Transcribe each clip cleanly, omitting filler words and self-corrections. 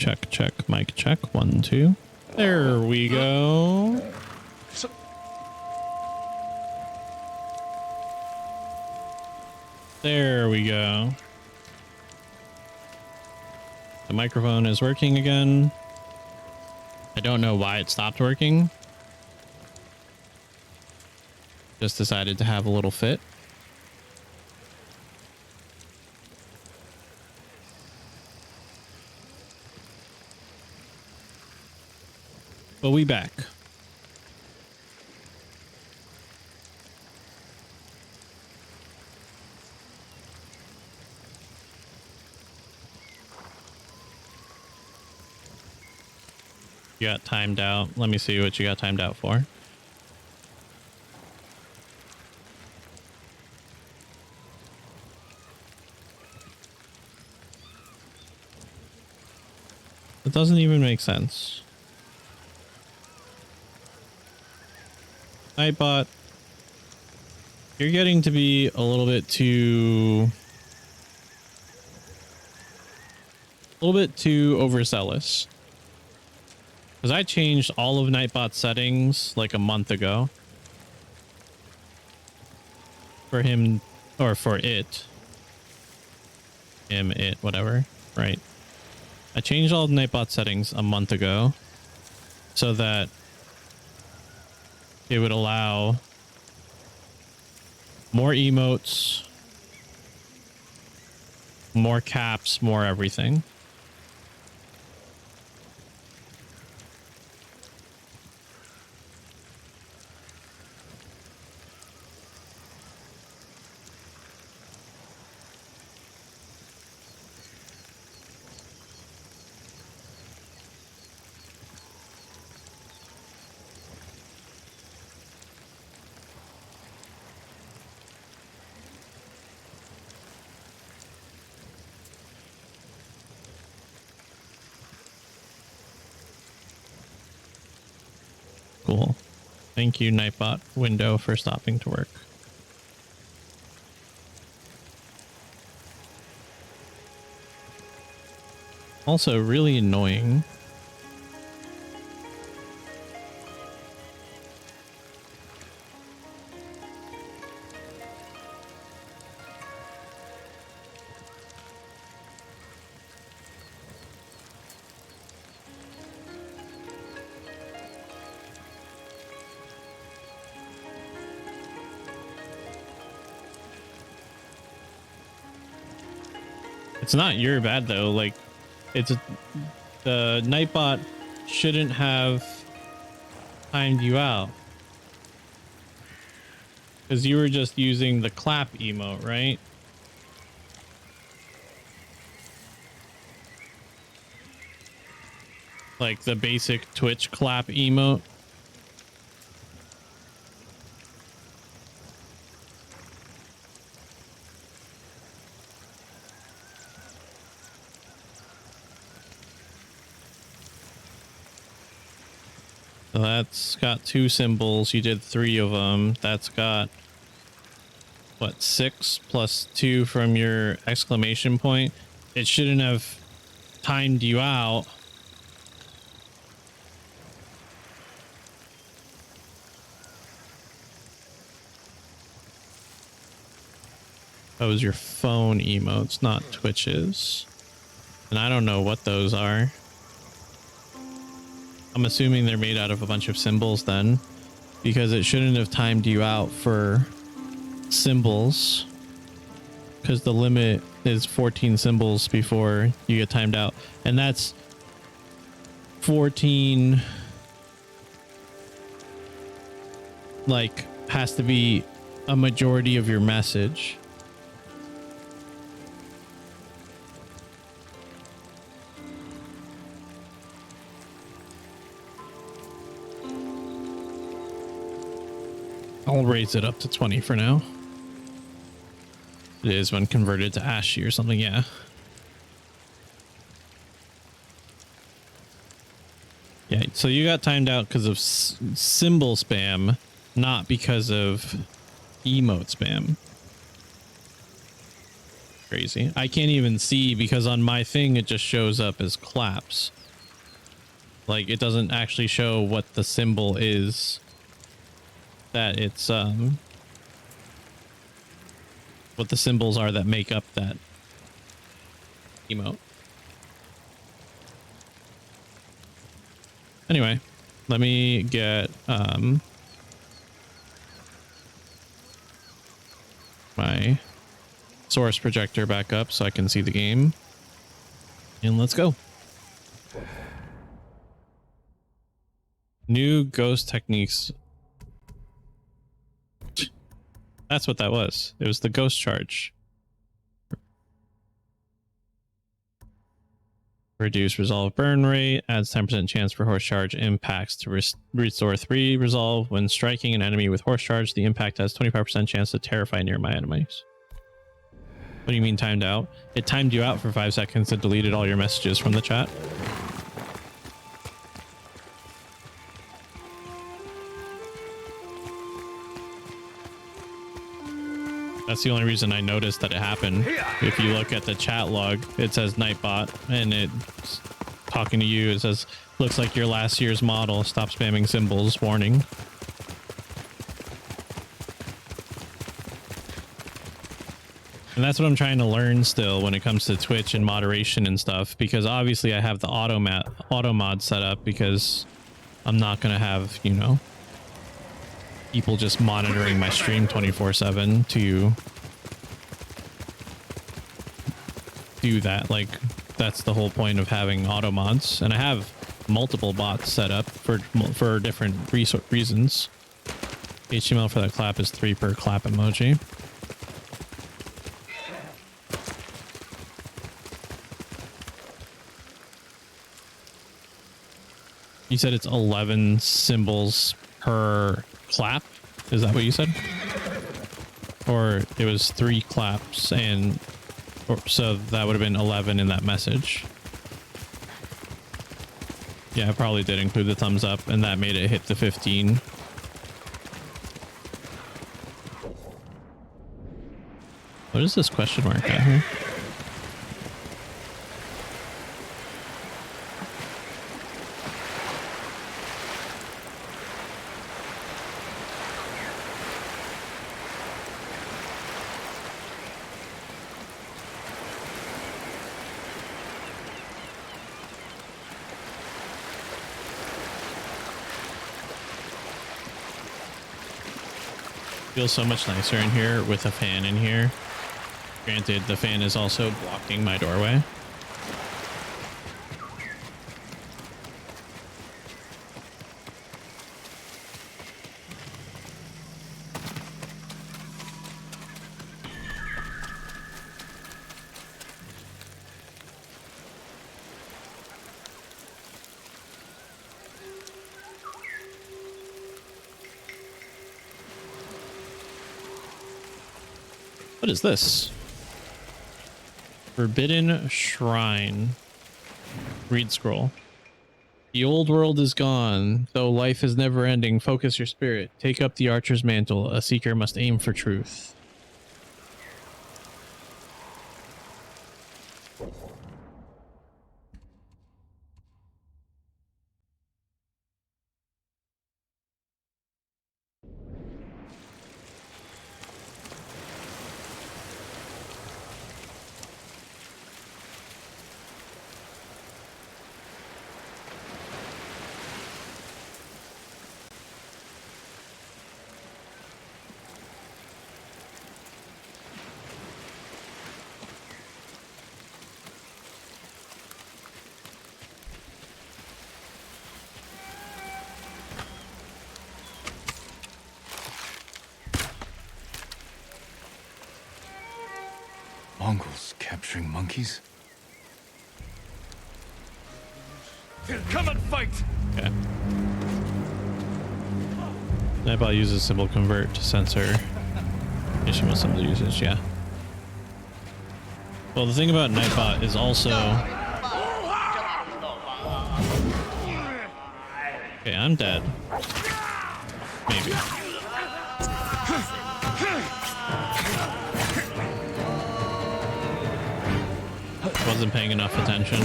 check, check, mic check. 1, 2. There we go. There we go. The microphone is working again. I don't know why it stopped working. Just decided to have a little fit. But we back. You got timed out. Let me see what you got timed out for. It doesn't even make sense. Nightbot, you're getting to be a little bit too overzealous. Because I changed all of Nightbot's settings like a month ago. For him, or for it. Him, it, whatever. Right. I changed all of Nightbot's settings a month ago. So that it would allow more emotes, more caps, more everything. Cool. Thank you, Nightbot window, for stopping to work. Also, really annoying. It's not your bad though. Like, the Nightbot shouldn't have timed you out because you were just using the clap emote, right? Like the basic Twitch clap emote. So that's got 2 symbols. You did 3 of them. That's got, what, 6 plus 2 from your exclamation point. It shouldn't have timed you out. That was your phone emotes, not Twitch's. And I don't know what those are. I'm assuming they're made out of a bunch of symbols then, because it shouldn't have timed you out for symbols, because the limit is 14 symbols before you get timed out, and that's 14, like, has to be a majority of your message. I'll raise it up to 20 for now. It is when converted to ASCII or something, yeah. Yeah, so you got timed out because of symbol spam, not because of emote spam. Crazy. I can't even see because on my thing it just shows up as claps. Like it doesn't actually show what the symbol is that it's what the symbols are that make up that emote. Anyway, let me get my source projector back up so I can see the game. And let's go. New ghost techniques. That's what that was. It was the ghost charge. Reduce resolve burn rate. Adds 10% chance for horse charge impacts to restore 3 resolve. When striking an enemy with horse charge, the impact has 25% chance to terrify nearby enemies. What do you mean timed out? It timed you out for 5 seconds and deleted all your messages from the chat. That's the only reason I noticed that it happened. If you look at the chat log, it says Nightbot, and it's talking to you. It says, looks like your last year's model. Stop spamming symbols. Warning. And that's what I'm trying to learn still when it comes to Twitch and moderation and stuff, because obviously I have the auto mod set up because I'm not going to have, you know, people just monitoring my stream 24/7 to do that. Like that's the whole point of having auto mods, and I have multiple bots set up for different reasons. HTML for that clap is 3 per clap emoji. You said it's 11 symbols per clap. Is that what you said? Or it was 3 claps, and so that would have been 11 in that message. Yeah, I probably did include the thumbs up, and that made it hit the 15. What is this question mark at here? Feels so much nicer in here with a fan in here. Granted, the fan is also blocking my doorway. What is this? Forbidden Shrine. Read scroll. The old world is gone, though life is never ending. Focus your spirit. Take up the archer's mantle. A seeker must aim for truth. Mongols capturing monkeys? Come and fight! Okay. Nightbot uses symbol convert to censor HTML symbol usage, yeah. Well, the thing about Nightbot is also... Okay, I'm dead. Maybe. wasn't paying enough attention.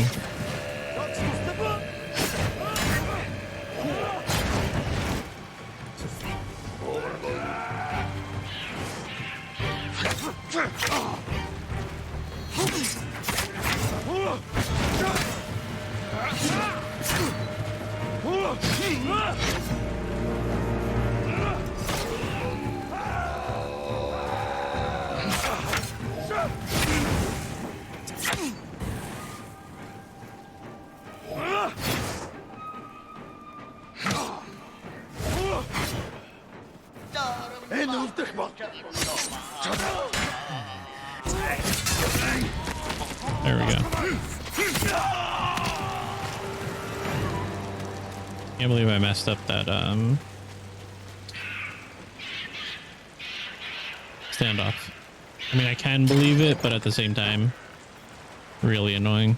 There we go. Can't believe I messed up that standoff. I mean, I can believe it, but at the same time, really annoying.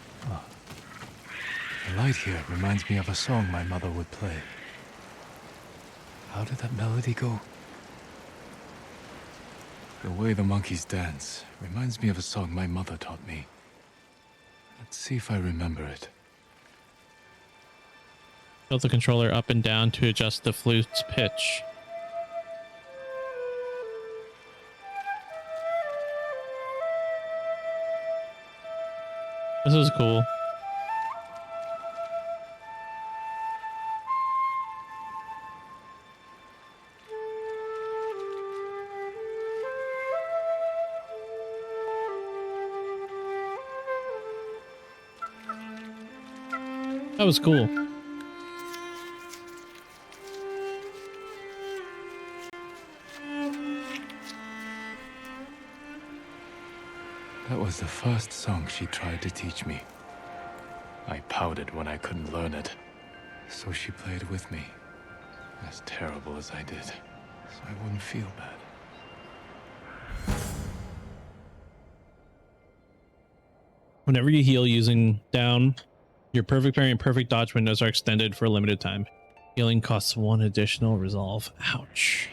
The light here reminds me of a song my mother would play. How did that melody go? The way the monkeys dance reminds me of a song my mother taught me. Let's see if I remember it. Tilt the controller up and down to adjust the flute's pitch. This is cool. That was cool. That was the first song she tried to teach me. I pouted when I couldn't learn it, so she played with me, as terrible as I did, so I wouldn't feel bad. Whenever you heal using down, your perfect parry and perfect dodge windows are extended for a limited time. Healing costs 1 additional resolve. Ouch.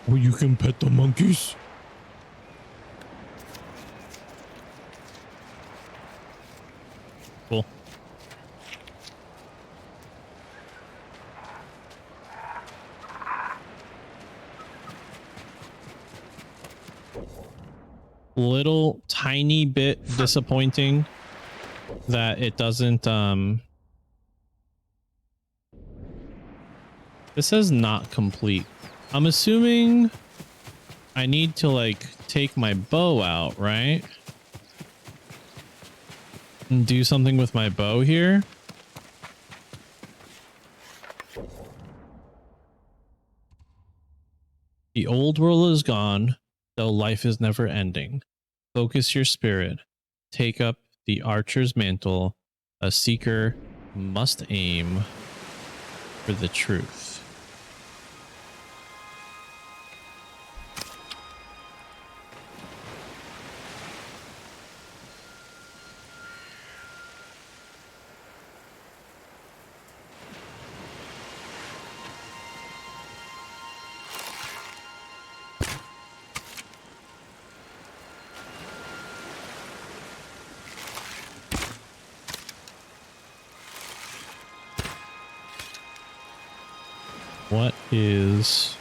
Oh, you can pet the monkeys? Cool. Little tiny bit disappointing that it doesn't this says not complete. I'm assuming I need to like take my bow out, right? And do something with my bow here. The old world is gone, though life is never ending. Focus your spirit. Take up the archer's mantle. A seeker must aim for the truth. What is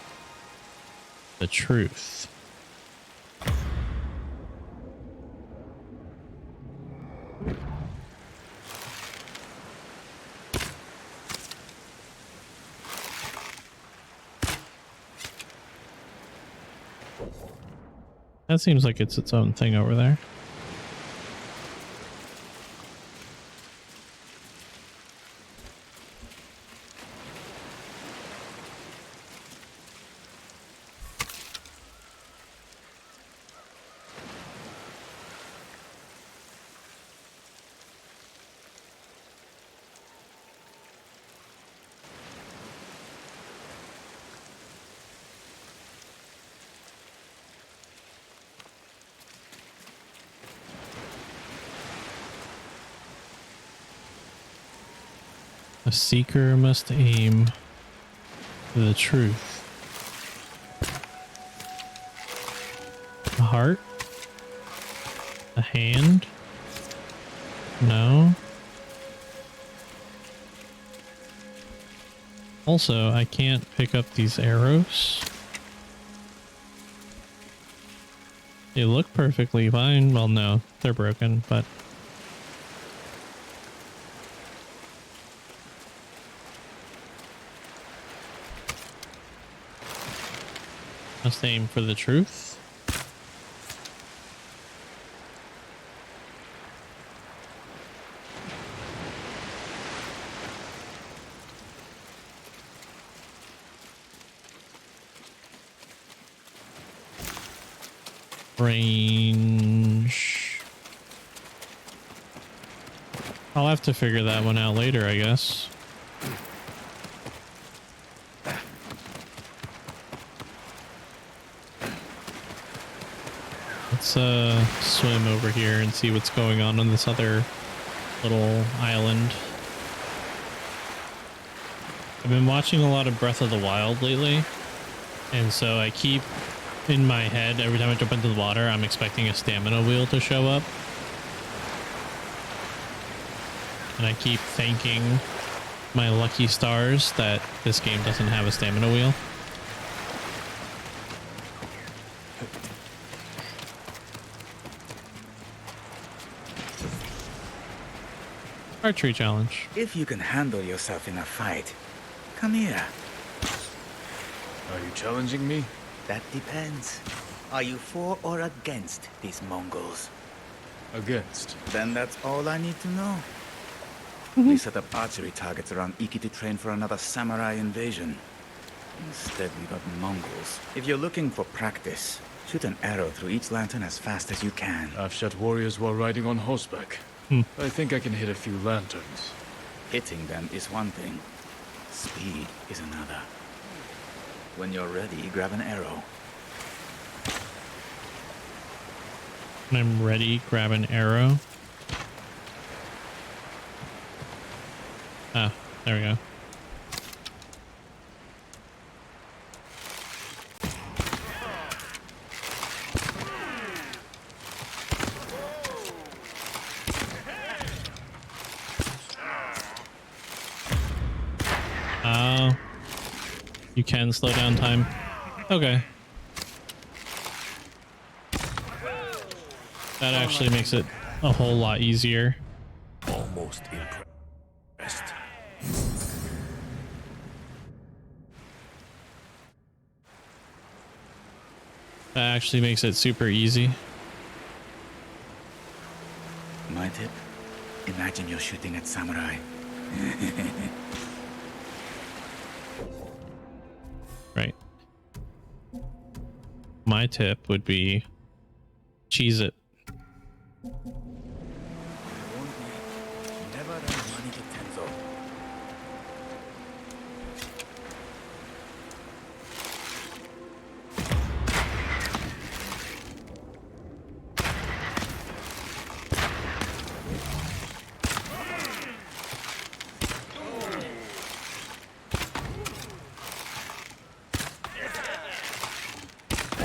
the truth? That seems like it's its own thing over there. A seeker must aim for the truth. heart? A hand? No. Also, I can't pick up these arrows. They look perfectly fine. Well, no, they're broken, but... Must aim for the truth. Range. I'll have to figure that one out later, I guess. Let's swim over here and see what's going on this other little island. I've been watching a lot of Breath of the Wild lately, and so I keep in my head every time I jump into the water, I'm expecting a stamina wheel to show up. And I keep thanking my lucky stars that this game doesn't have a stamina wheel. Archery challenge. If you can handle yourself in a fight, come here. Are you challenging me? That depends. Are you for or against these Mongols? Against. Then that's all I need to know. We set up archery targets around Iki to train for another samurai invasion. Instead, we got Mongols. If you're looking for practice, shoot an arrow through each lantern as fast as you can. I've shot warriors while riding on horseback. I think I can hit a few lanterns. Hitting them is one thing. Speed is another. When you're ready, grab an arrow. When I'm ready, grab an arrow. Ah, there we go. Oh, you can slow down time. Okay. That actually makes it a whole lot easier. Almost impressed. That actually makes it super easy. My tip? Imagine you're shooting at samurai. Right. My tip would be cheese it. Never run money to Tenzo.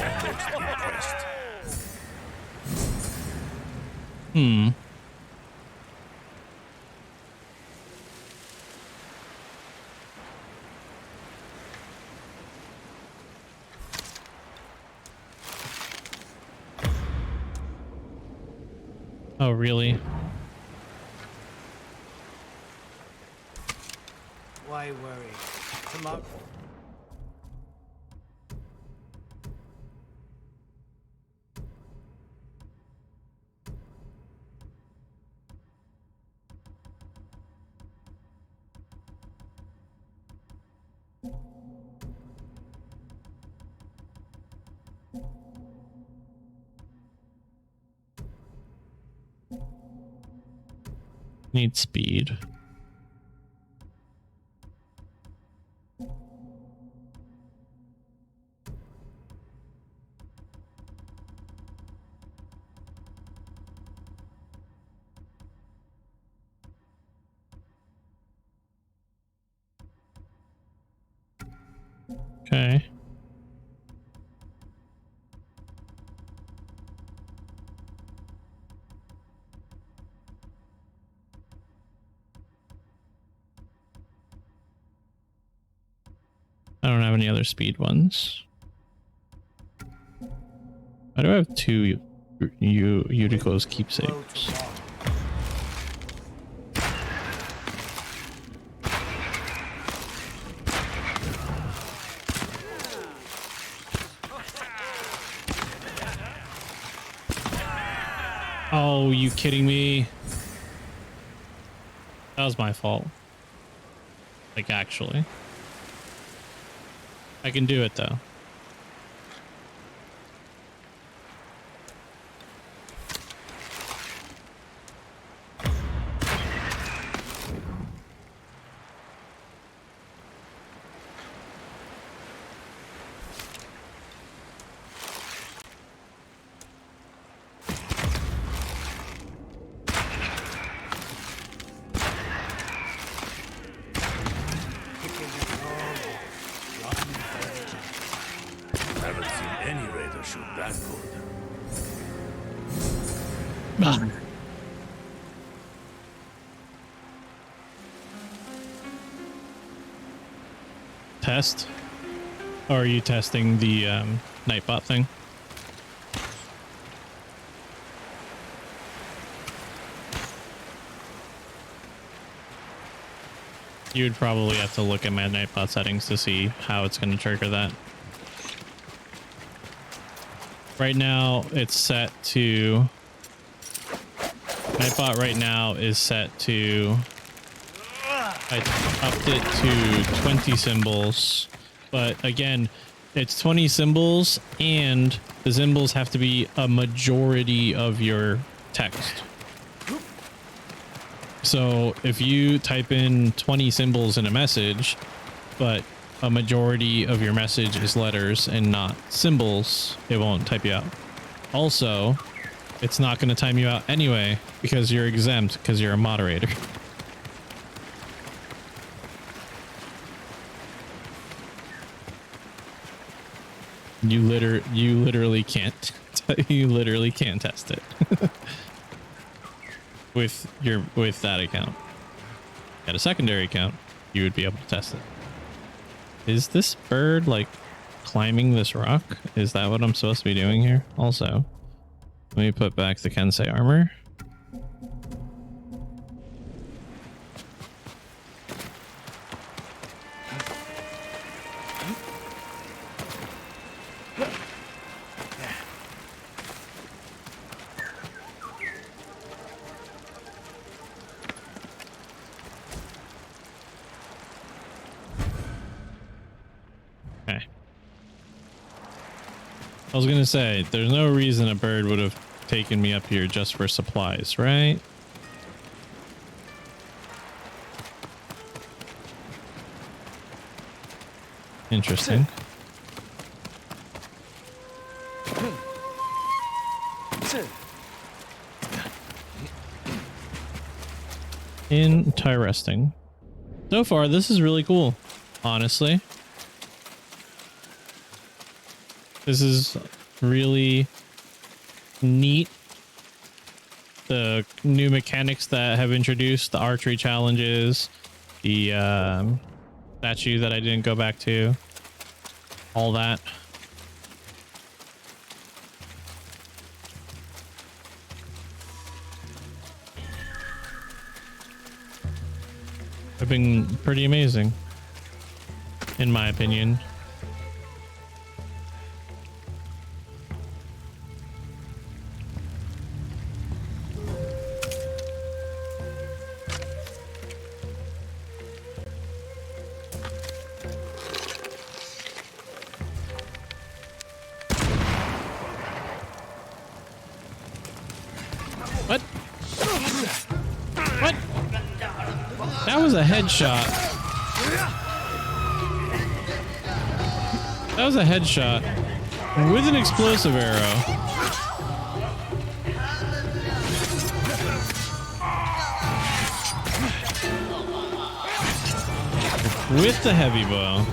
Almost impressed. Hmm. Oh, really? Why worry? Tomorrow. Need speed. Okay. I don't have any other speed ones. I do have two Utico's keepsakes. Oh, you kidding me? That was my fault. Like, actually. I can do it, though. Haven't seen any raider shoot that good. Ah. Test? Or are you testing the Nightbot thing? You would probably have to look at my Nightbot settings to see how it's going to trigger that. Right now, it's set to... Nightbot right now is set to... I upped it to 20 symbols. But again, it's 20 symbols and the symbols have to be a majority of your text. So if you type in 20 symbols in a message, but a majority of your message is letters and not symbols, it won't type you out. Also, it's not going to time you out anyway because you're exempt because you're a moderator. You literally can't test it with that account. At a secondary account, you would be able to test it. Is this bird like climbing this rock? Is that what I'm supposed to be doing here? Also, let me put back the Kensei armor. I was gonna say, there's no reason a bird would have taken me up here just for supplies, right? Interesting. Interesting. So far, this is really cool, honestly. This is really neat. The new mechanics that have introduced, the archery challenges, the statue that I didn't go back to, all that. Have been pretty amazing, in my opinion. What? What? That was a headshot. That was a headshot with an explosive arrow. With the heavy bow.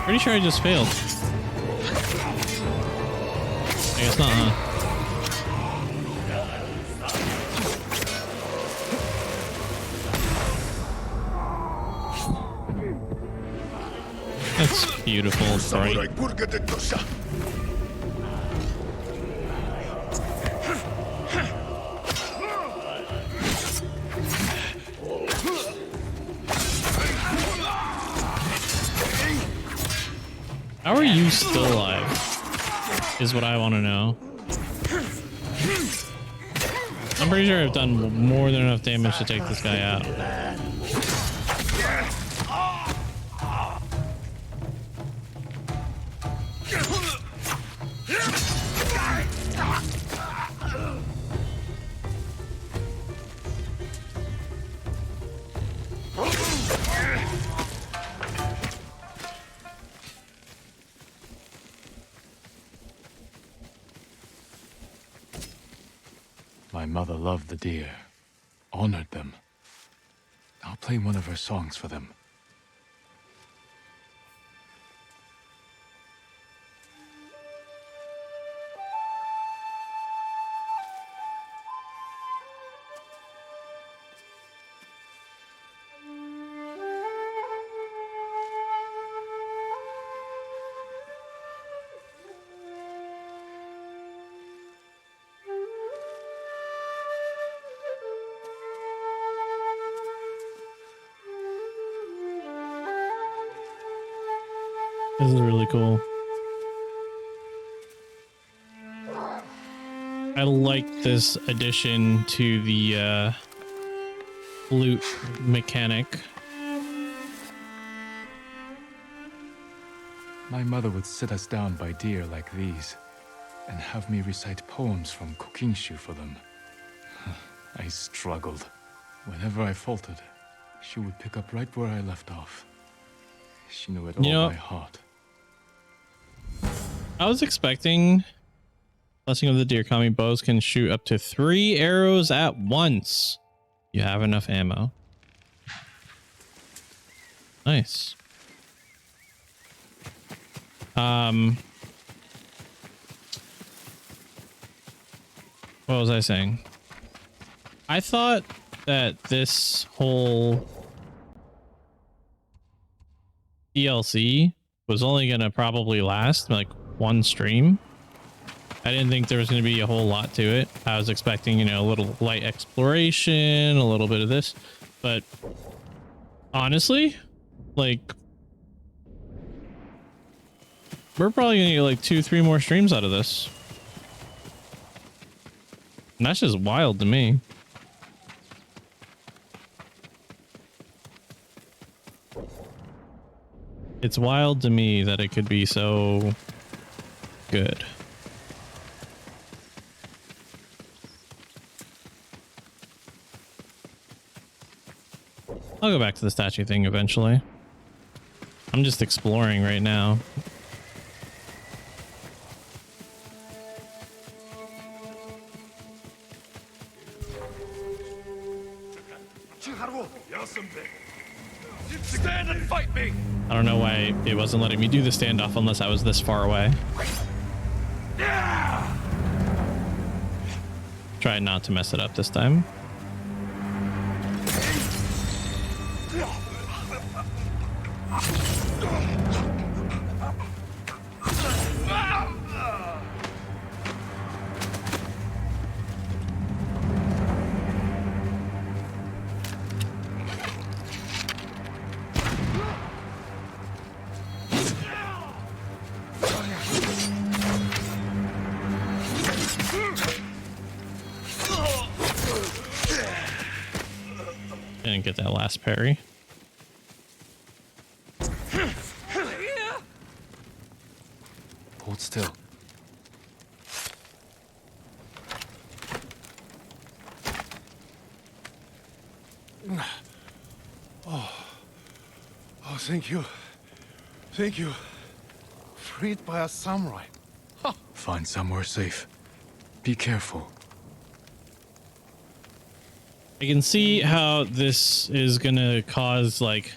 Pretty sure I just failed. I guess not, huh? That's beautiful, right? How are you still alive? Is what I want to know. I'm pretty sure I've done more than enough damage to take this guy out. My mother loved the deer, honored them. I'll play one of her songs for them. This is really cool. I like this addition to the flute mechanic. My mother would sit us down by deer like these and have me recite poems from Kokinshu for them. I struggled. Whenever I faltered, she would pick up right where I left off. She knew it all by heart. I was expecting Blessing of the Deer Kami bows can shoot up to 3 arrows at once. You have enough ammo. Nice. What was I saying? I thought that this whole DLC was only gonna probably last like 1 stream. I didn't think there was going to be a whole lot to it. I was expecting, you know, a little light exploration, a little bit of this, but honestly, like, we're probably going to get like 2-3 more streams out of this. And that's just wild to me. It's wild to me that it could be so good. I'll go back to the statue thing eventually. I'm just exploring right now. Stand and fight me! I don't know why it wasn't letting me do the standoff unless I was this far away. Try not to mess it up this time. Didn't get that last parry. Hold still. Oh, thank you. Thank you. Freed by a samurai. Find somewhere safe. Be careful. I can see how this is gonna cause like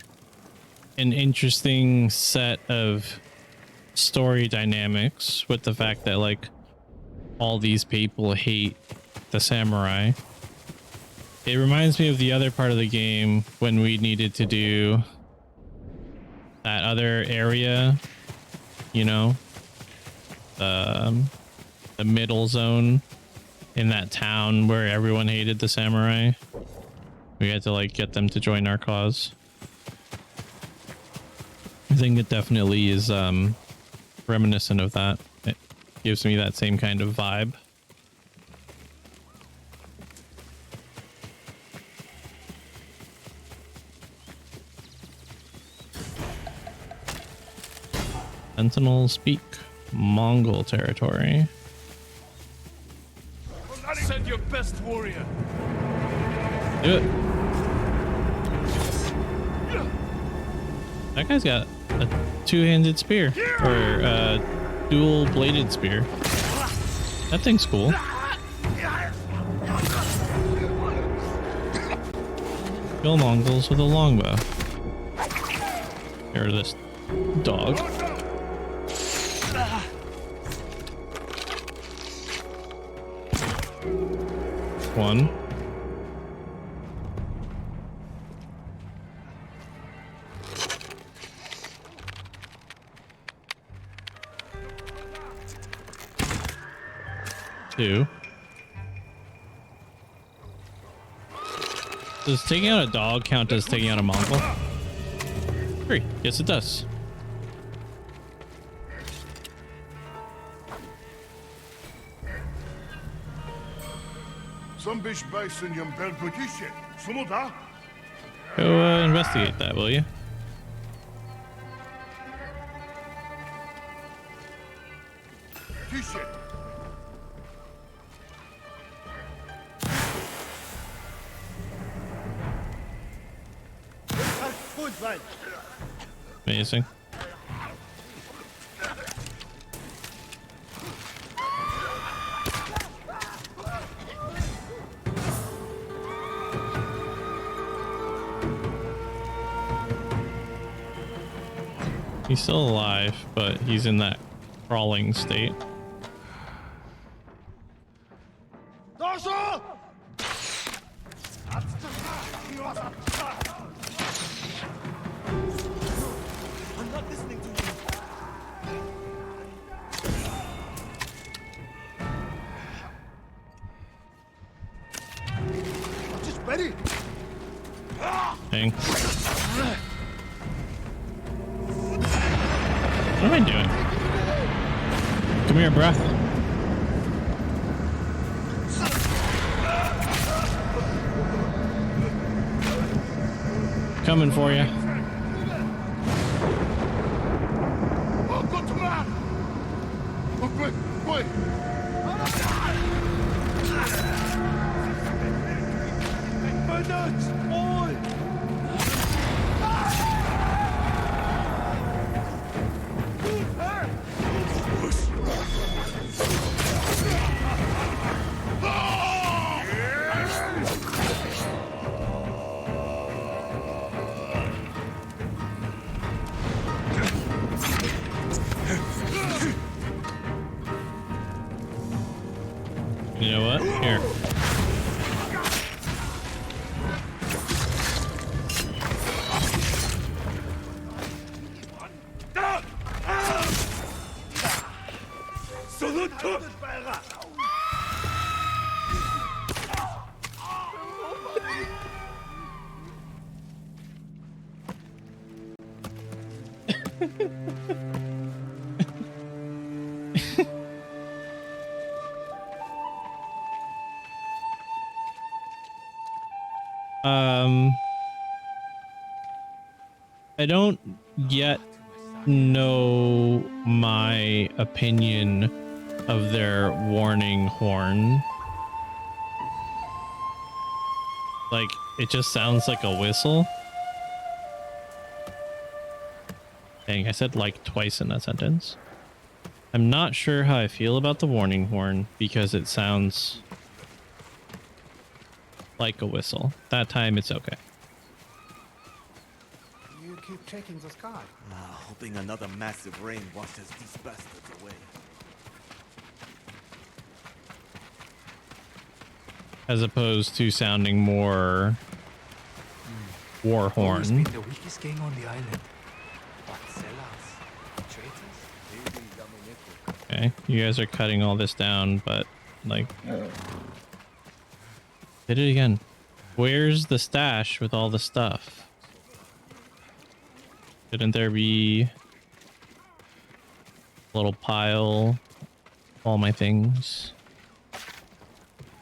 an interesting set of story dynamics with the fact that like all these people hate the samurai. It reminds me of the other part of the game when we needed to do that other area, you know, the middle zone in that town where everyone hated the samurai. We had to like get them to join our cause. I think it definitely is reminiscent of that. It gives me that same kind of vibe. Sentinels speak Mongol territory. Send your best warrior. Do it. That guy's got a two-handed spear, or a dual-bladed spear. That thing's cool. Kill Mongols with a longbow. Or this dog. One. Two. Does taking out a dog count as taking out a Mongol? Three. Yes, it does. Go investigate that, will you? Amazing. He's still alive, but he's in that crawling state. Dang. What am I doing? Come here, bruh. Coming for you. You know what? Here. I don't yet know my opinion of their warning horn. Like, it just sounds like a whistle. Dang, I said like twice in that sentence. I'm not sure how I feel about the warning horn because it sounds like a whistle. That time it's okay. You keep checking the sky. Hoping another massive rain washes these bastards away. As opposed to sounding more war Always horn. been the weakest gang on the island. But sellouts, traitors. Okay, you guys are cutting all this down, but like, did it again. Where's the stash with all the stuff? Shouldn't there be a little pile of all my things?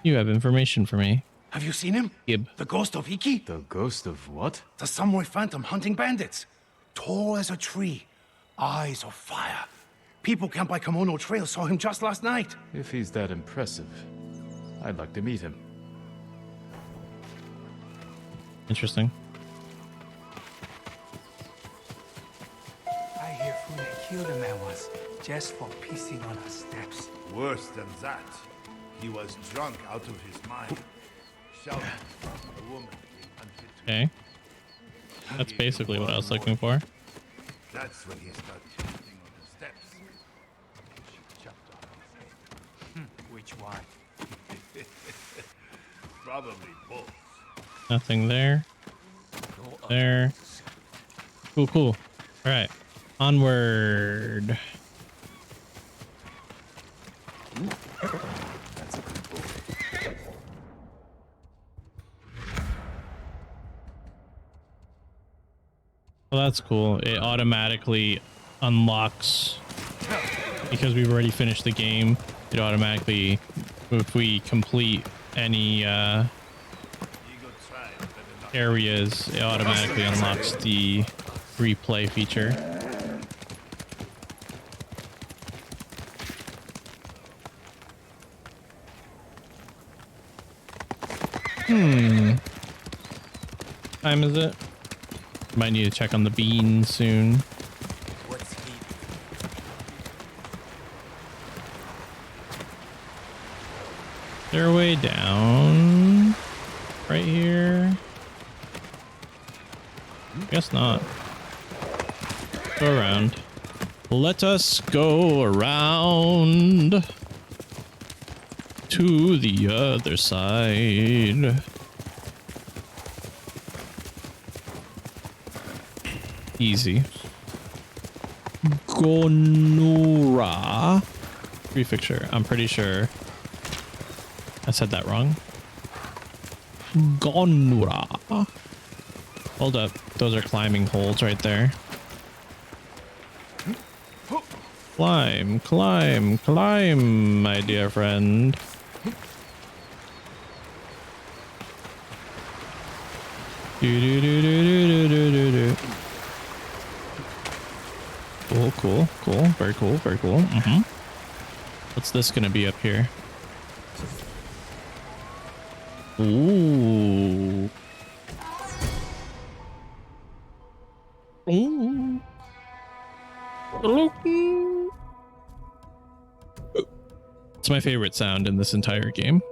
You have information for me. Have you seen him? Gib. The ghost of Iki? The ghost of what? The samurai phantom hunting bandits. Tall as a tree. Eyes of fire. People camped by Kimono Trail saw him just last night. If he's that impressive, I'd like to meet him. Interesting. I hear Fune killed the man once, just for pissing on our steps. Worse than that, he was drunk out of his mind. Shouting, a woman being unfit to Okay. That's basically what I was looking for. That's when he started shouting on the steps. She chopped off his head. Which one? Probably both. Nothing there. There. Cool, cool. All right. Onward. Well, that's cool. It automatically unlocks because we've already finished the game. It automatically, if we complete any areas, it automatically unlocks the replay feature. Time is it? Might need to check on the beans soon. What's he? They're way down. Right here. Guess not. Go around. Let us go around to the other side. Easy. Gonura prefecture. I'm pretty sure I said that wrong. Gonura. Hold up. Those are climbing holes right there. Climb, climb, climb, my dear friend. Do do do do do do do do. Cool, cool, cool. Very cool, very cool. What's this gonna be up here? Ooh. Ooh. It's my favorite sound in this entire game.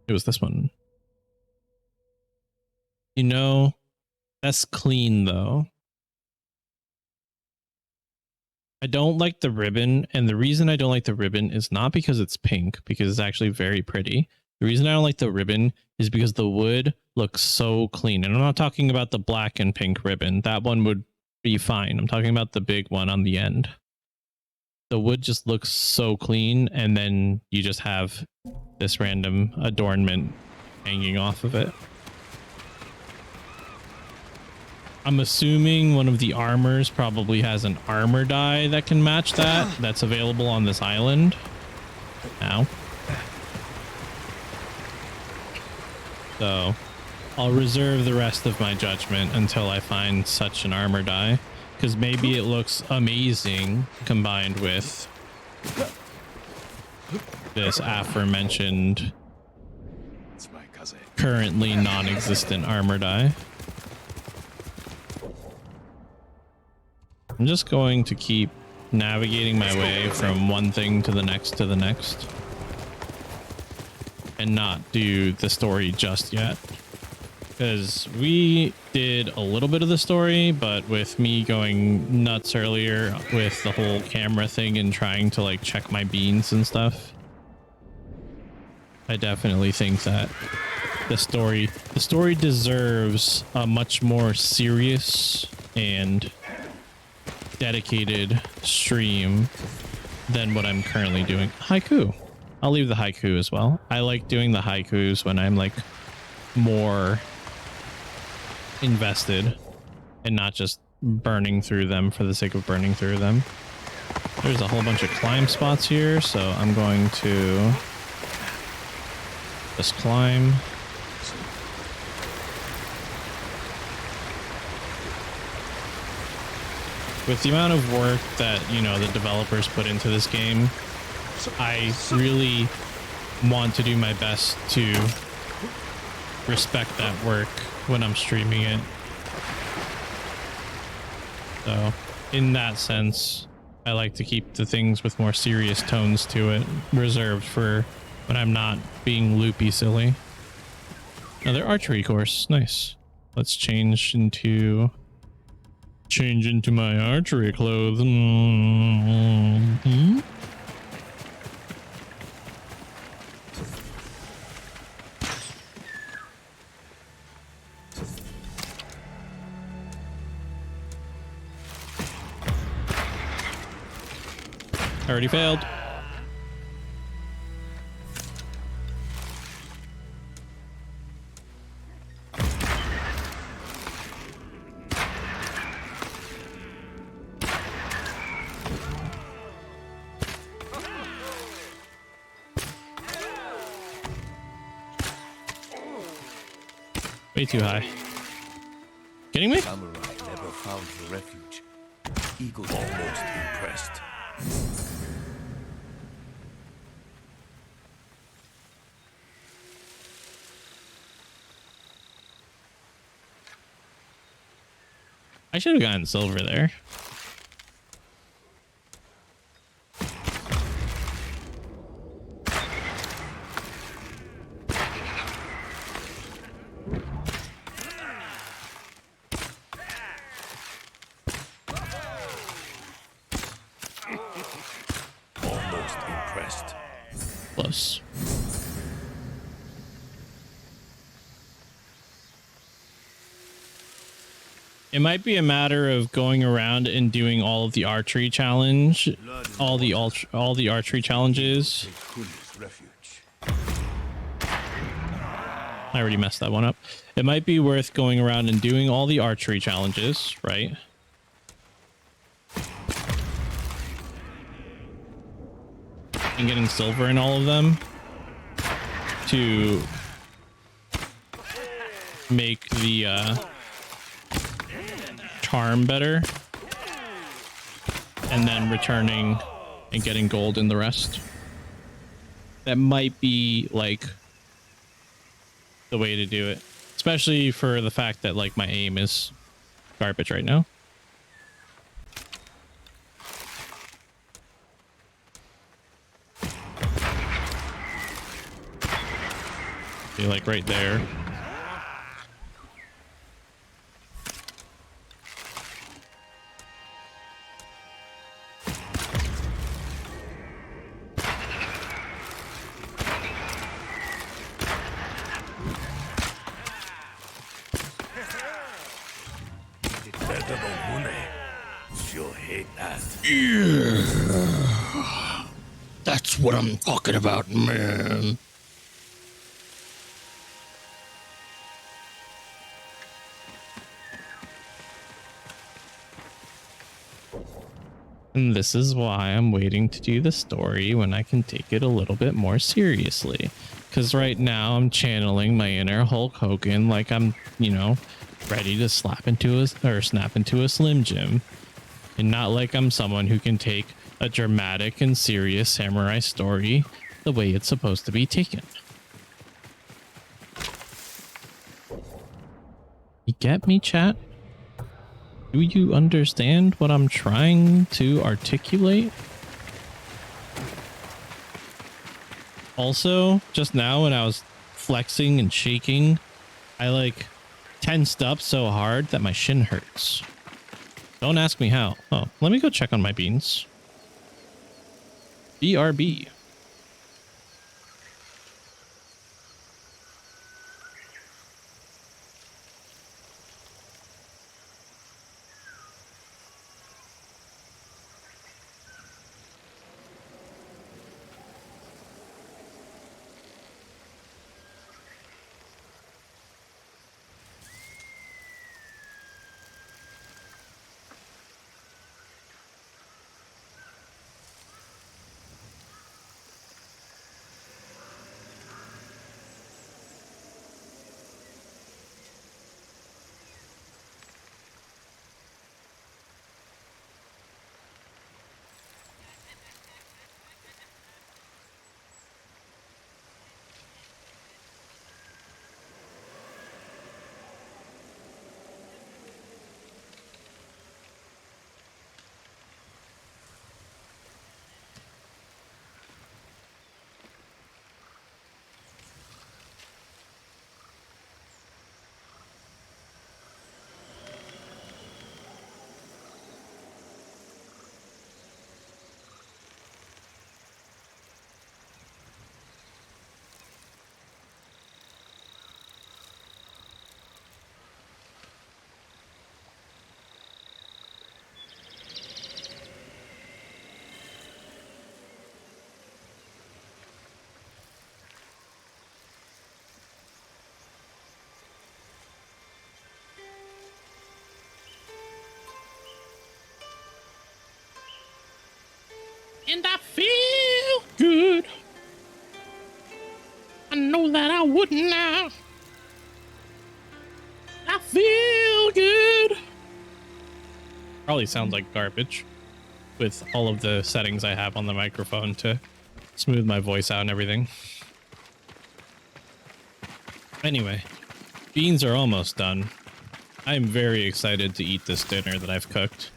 It was this one. You know, that's clean though. I don't like the ribbon, and the reason I don't like the ribbon is not because it's pink, because it's actually very pretty. The reason I don't like the ribbon is because the wood looks so clean. And I'm not talking about the black and pink ribbon. That one would be fine. I'm talking about the big one on the end. The wood just looks so clean, and then you just have this random adornment hanging off of it. I'm assuming one of the armors probably has an armor die that can match that. That's available on this island. Now. So I'll reserve the rest of my judgment until I find such an armor die, because maybe it looks amazing combined with this aforementioned It's my cousin. currently non-existent armor die. I'm just going to keep navigating my way from one thing to the next to the next. and not do the story just yet. Because we did a little bit of the story, but with me going nuts earlier with the whole camera thing and trying to like check my beans and stuff, I definitely think that the story deserves a much more serious and dedicated stream than what I'm currently doing. Haiku. I'll leave the haiku as well. I like doing the haikus when I'm like more invested and not just burning through them for the sake of burning through them. There's a whole bunch of climb spots here, so I'm going to just climb. With the amount of work that, you know, the developers put into this game, I really want to do my best to respect that work when I'm streaming it. So in that sense, I like to keep the things with more serious tones to it reserved for when I'm not being loopy silly. Another archery course. Nice. Let's change into my archery clothes. Mm-hmm. Already failed. Way too high. Kidding me? Samurai never found the refuge. Eagle almost impressed. I should have gotten silver there. Almost impressed. Close. It might be a matter of going around and doing all of the archery challenge, all the archery challenges. Refuge. I already messed that one up. It might be worth going around and doing all the archery challenges, right? And getting silver in all of them to make the charm better, and then returning and getting gold in the rest. That might be like the way to do it, especially for the fact that like my aim is garbage right now. Be like right there. She'll hate that. Yeah. That's what I'm talking about, man. And this is why I'm waiting to do the story when I can take it a little bit more seriously. Because right now I'm channeling my inner Hulk Hogan like I'm, you know, ready to snap into a Slim Jim. And not like I'm someone who can take a dramatic and serious samurai story the way it's supposed to be taken. You get me, chat? Do you understand what I'm trying to articulate? Also, just now when I was flexing and shaking, I like tensed up so hard that my shin hurts. Don't ask me how. Oh, let me go check on my beans. BRB. And I feel good. I know that I wouldn't now. I feel good. Probably sounds like garbage with all of the settings I have on the microphone to smooth my voice out and everything. Anyway, beans are almost done. I'm very excited to eat this dinner that I've cooked.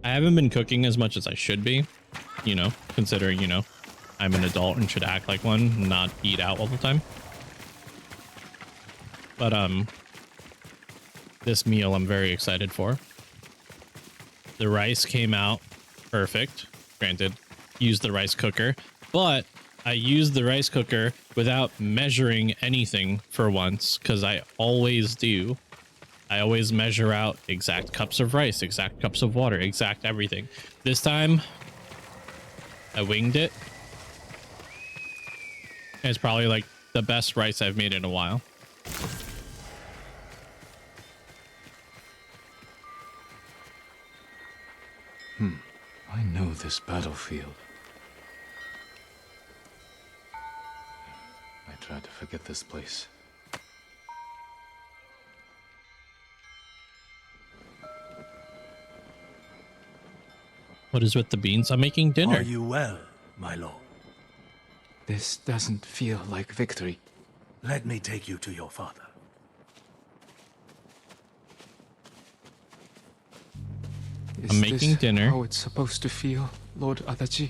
I haven't been cooking as much as I should be, you know, considering, you know, I'm an adult and should act like one, not eat out all the time. But, this meal I'm very excited for. The rice came out perfect. Granted, used the rice cooker, but I used the rice cooker without measuring anything for once, because I always do. I always measure out exact cups of rice, exact cups of water, exact everything. This time, I winged it. It's probably like the best rice I've made in a while. I know this battlefield. I tried to forget this place. What is with the beans? I'm making dinner. Are you well, my lord? This doesn't feel like victory. Let me take you to your father. I'm making dinner. How it's supposed to feel, Lord Adachi?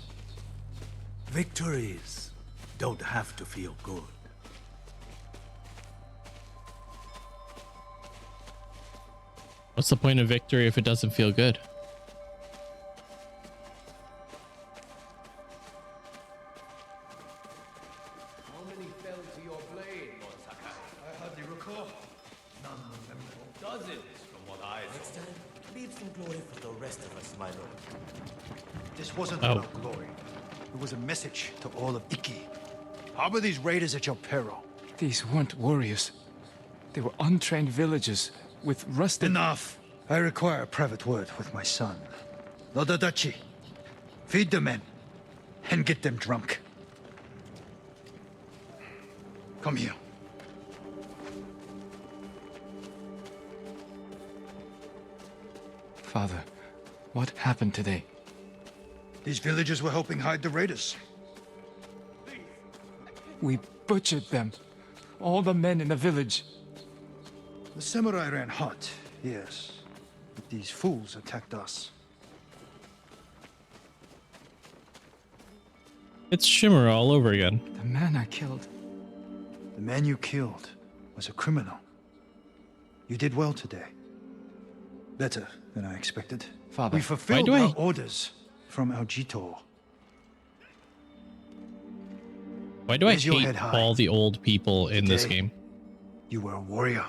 Victories don't have to feel good. What's the point of victory if it doesn't feel good? How many fell to your blade, Lord Sakai? I hardly recall. None memorable. Dozens, from what I Next time, leave some glory for the rest of us, my lord. This wasn't Oh. about glory. It was a message to all of Iki. Harbor these raiders at your peril. These weren't warriors. They were untrained villagers with rusted... Enough! I require a private word with my son. Lord Adachi, feed the men and get them drunk. Come here. Father, what happened today? These villagers were helping hide the raiders. We butchered them. All the men in the village. The samurai ran hot, yes. But these fools attacked us. It's Shimmer all over again. The man I killed. The man you killed was a criminal. You did well today. Better than I expected. Father, We fulfilled do I- our orders from El Jito. Why do I Raise your hate head high. all the old people in this Today. game? You were a warrior.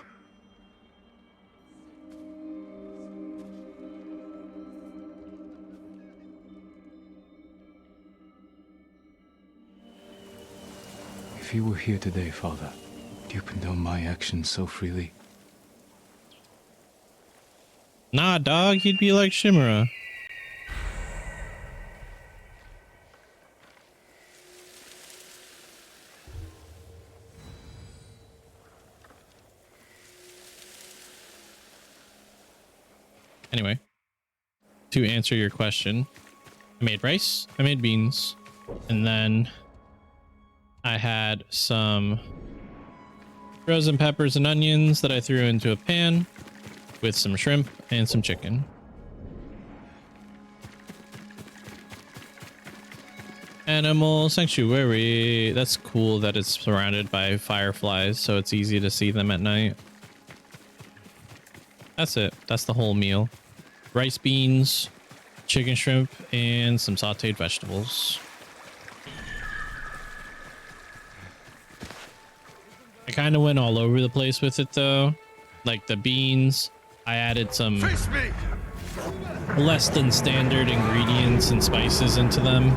If you were here today, Father, do you condone my actions so freely? Nah, dog, you'd be like Shimura. Anyway, to answer your question, I made rice, I made beans, and then I had some frozen peppers and onions that I threw into a pan with some shrimp and some chicken. Animal sanctuary. That's cool that it's surrounded by fireflies, so it's easy to see them at night. That's it. That's the whole meal. Rice, beans, chicken, shrimp, and some sauteed vegetables. I kind of went all over the place with it though. Like the beans, I added some less than standard ingredients and spices into them.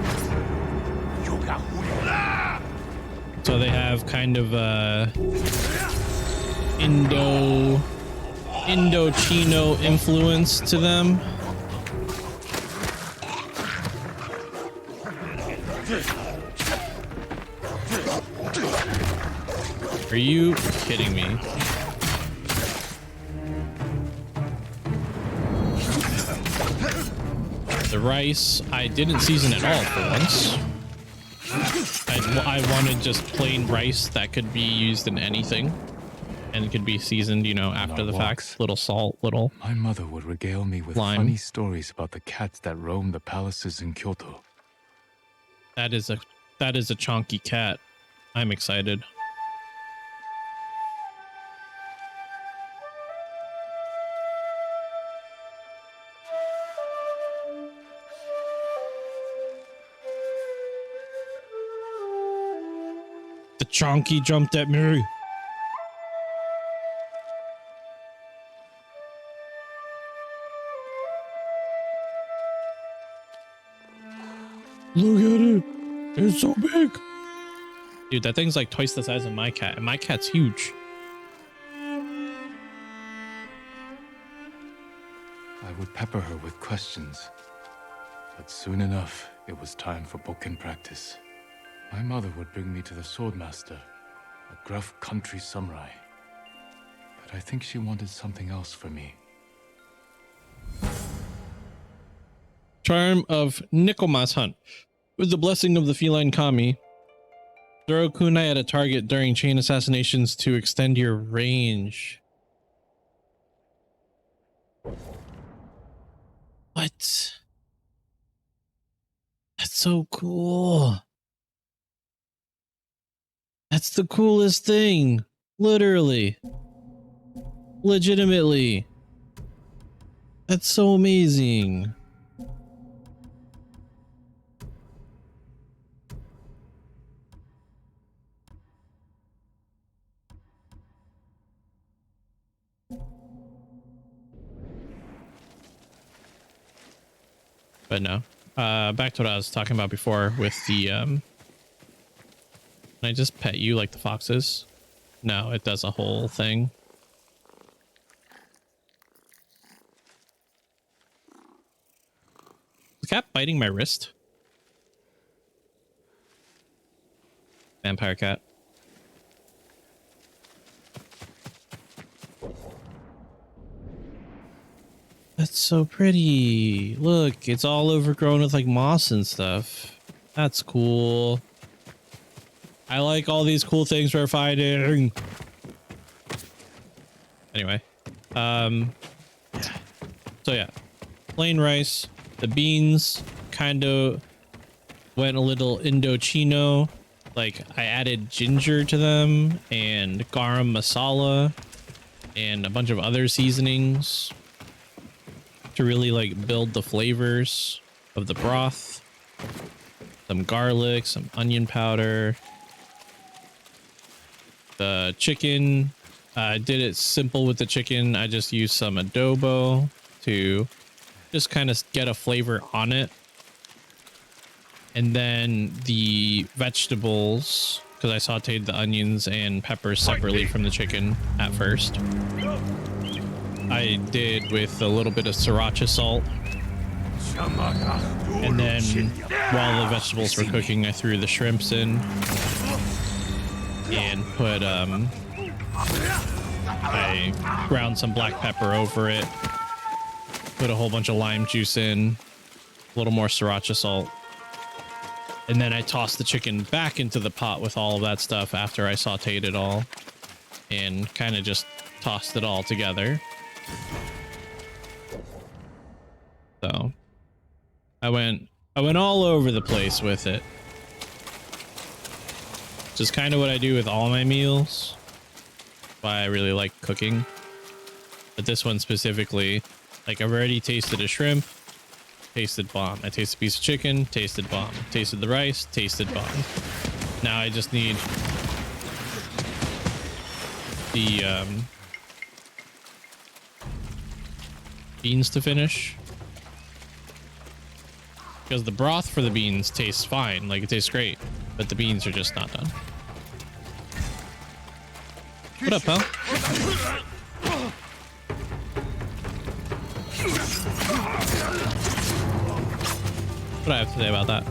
So they have kind of a Indochino influence to them. Are you kidding me? The rice, I didn't season at all for once. I wanted just plain rice that could be used in anything. And it could be seasoned, you know, after the fact. Little salt, little My mother would regale me with lime. funny stories about the cats that roam the palaces in Kyoto. That is a chunky cat. I'm excited. The chunky jumped at me. Look at it. It's so big. Dude, that thing's like twice the size of my cat, and my cat's huge. I would pepper her with questions. But soon enough, it was time for bokken practice. My mother would bring me to the swordmaster, a gruff country samurai. But I think she wanted something else for me. Charm of Nikoma's Hunt. With the blessing of the feline kami, throw kunai at a target during chain assassinations to extend your range. What? That's so cool. That's the coolest thing. Literally. Legitimately. That's so amazing. But no. Back to what I was talking about before with the can I just pet you like the foxes? No, it does a whole thing. Is the cat biting my wrist? Vampire cat. That's so pretty. Look, it's all overgrown with like moss and stuff. That's cool. I like all these cool things we're finding. Anyway, so yeah, plain rice, the beans kind of Went a little Indochino. Like, I added ginger to them and garam masala and a bunch of other seasonings to really like build the flavors of the broth. Some garlic, some onion powder. The chicken, I did it simple with the chicken. I just used some adobo to just kind of get a flavor on it. And then the vegetables, because I sauteed the onions and peppers separately from the chicken at first. I did with a little bit of sriracha salt. And then while the vegetables were cooking, I threw the shrimps in and put I ground some black pepper over it, put a whole bunch of lime juice in, a little more sriracha salt. And then I tossed the chicken back into the pot with all of that stuff after I sauteed it all and kind of just tossed it all together. So I went all over the place with it. Which is kind of what I do with all my meals. Why I really like cooking. But this one specifically, like I've already tasted a shrimp. Tasted bomb. I tasted a piece of chicken, tasted bomb. Tasted the rice, tasted bomb. Now I just need the beans to finish. Because the broth for the beans tastes fine, like it tastes great, but the beans are just not done. What up, pal? What do I have to say about that?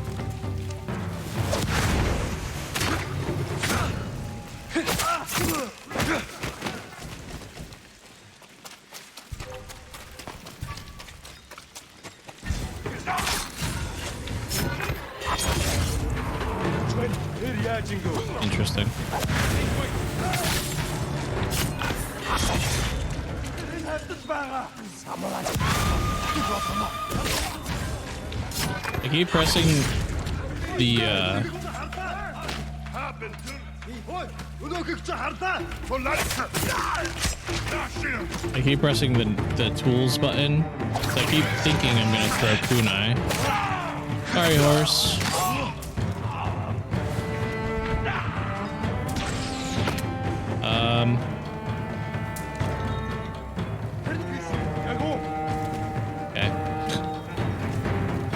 Interesting. I keep pressing the I keep pressing the tools button. So I keep thinking I'm gonna throw kunai. Sorry, horse. Okay.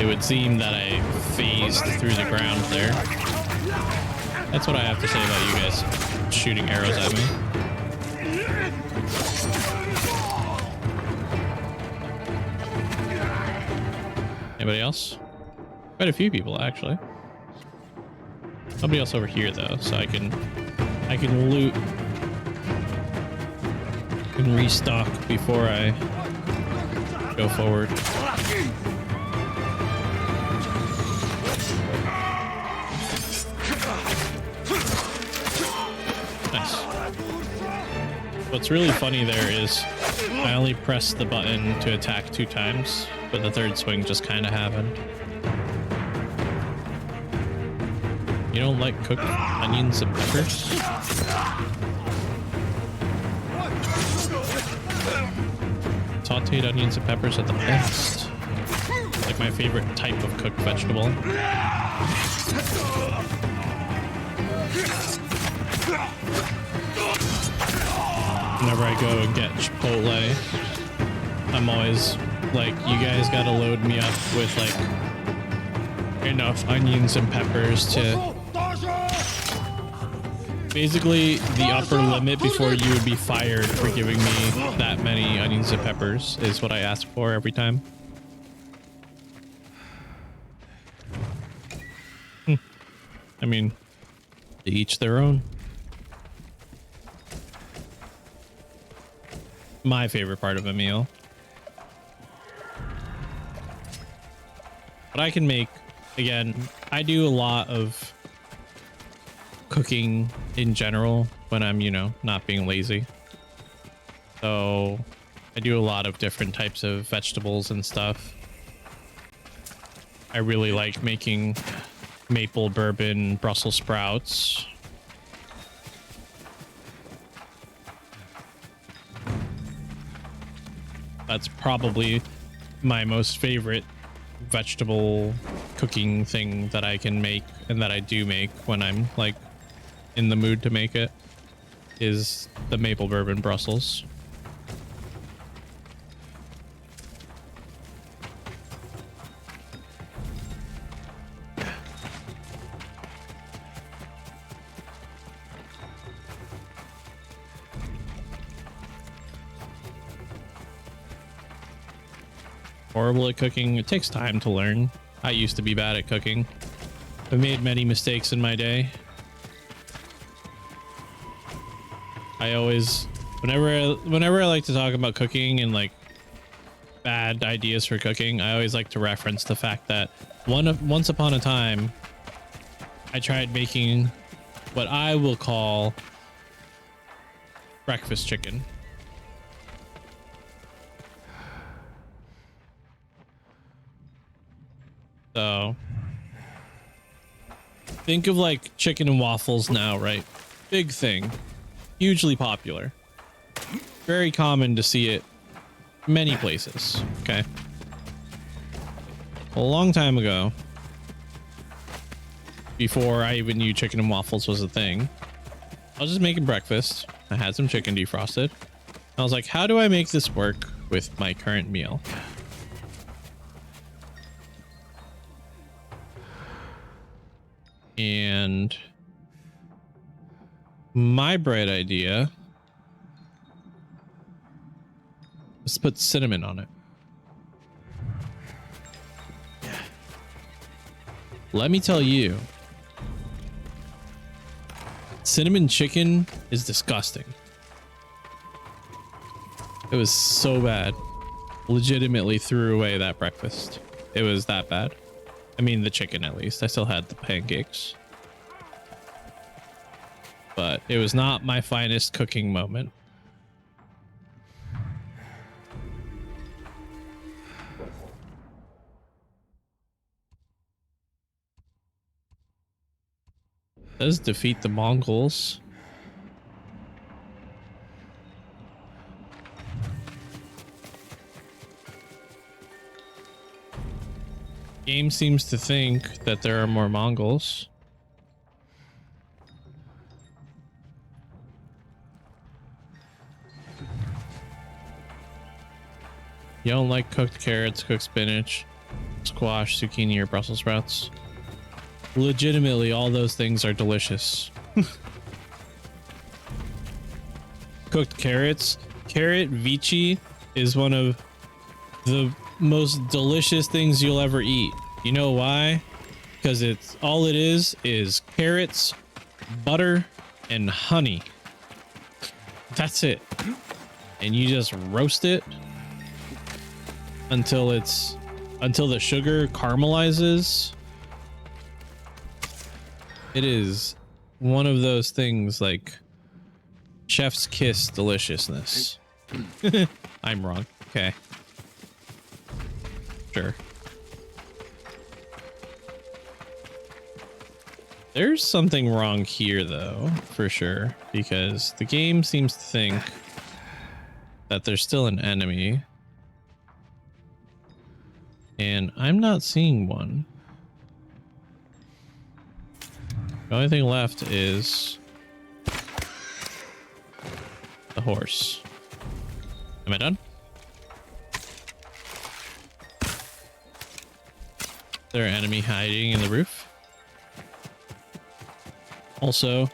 It would seem that I phased through the ground there. That's what I have to say about you guys shooting arrows at me. Anybody else? Quite a few people, actually. Nobody else over here though, so I can loot and restock before I go forward. Nice. What's really funny there is I only pressed the button to attack 2 times, but the third swing just kind of happened. You don't like cooked onions and peppers? Sauteed onions and peppers are the best. Like my favorite type of cooked vegetable. Whenever I go and get Chipotle, I'm always like, you guys gotta load me up with like enough onions and peppers to basically the upper limit before you would be fired for giving me that many onions and peppers is what I ask for every time. I mean, to each their own. My favorite part of a meal. But I can make, again, I do a lot of cooking in general when I'm, you know, not being lazy. So I do a lot of different types of vegetables and stuff. I really like making maple bourbon Brussels sprouts. That's probably my most favorite vegetable cooking thing that I can make, and that I do make when I'm like in the mood to make it, is the maple bourbon Brussels. Horrible at cooking. It takes time to learn. I used to be bad at cooking. I made many mistakes in my day. I always, whenever I like to talk about cooking and like bad ideas for cooking, I always like to reference the fact that once upon a time, I tried making what I will call breakfast chicken. So think of like chicken and waffles now, right? Big thing, hugely popular, very common to see it many places. Okay. A long time ago, before I even knew chicken and waffles was a thing, I was just making breakfast. I had some chicken defrosted. I was like, how do I make this work with my current meal? And my bright idea is to put cinnamon on it. Let me tell you, cinnamon chicken is disgusting. It was so bad. Legitimately threw away that breakfast. It was that bad. I mean, the chicken, at least. I still had the pancakes. But it was not my finest cooking moment. Does defeat the Mongols. Game seems to think that there are more Mongols. You don't like cooked carrots, cooked spinach, squash, zucchini, or Brussels sprouts? Legitimately, all those things are delicious. Cooked carrots. Carrot vici is one of the most delicious things you'll ever eat. You know why? Because it's all it is carrots, butter, and honey. That's it. And you just roast it until the sugar caramelizes. It is one of those things like chef's kiss deliciousness. I'm wrong. Okay. Sure. There's something wrong here though, for sure, because the game seems to think that there's still an enemy. And I'm not seeing one. The only thing left is the horse. Am I done? Is there an enemy hiding in the roof? Also,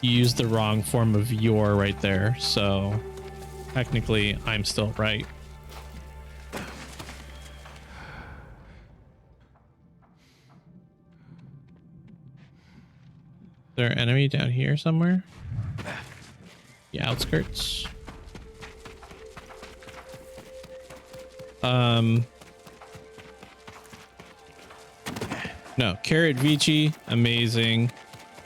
you used the wrong form of "your" right there, so technically I'm still right. Is there an enemy down here somewhere? The outskirts. No, carrot vici, amazing.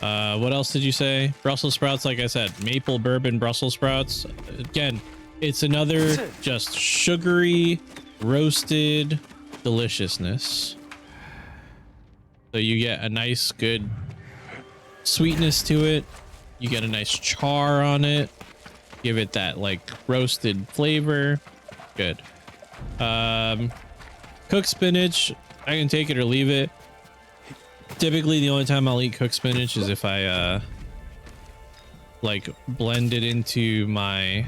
What else did you say? Brussels sprouts, like I said, maple bourbon Brussels sprouts. Again, it's another just sugary, roasted deliciousness. So you get a nice, good sweetness to it. You get a nice char on it. Give it that like roasted flavor. Good. Cooked spinach, I can take it or leave it. Typically, the only time I'll eat cooked spinach is if I like blend it into my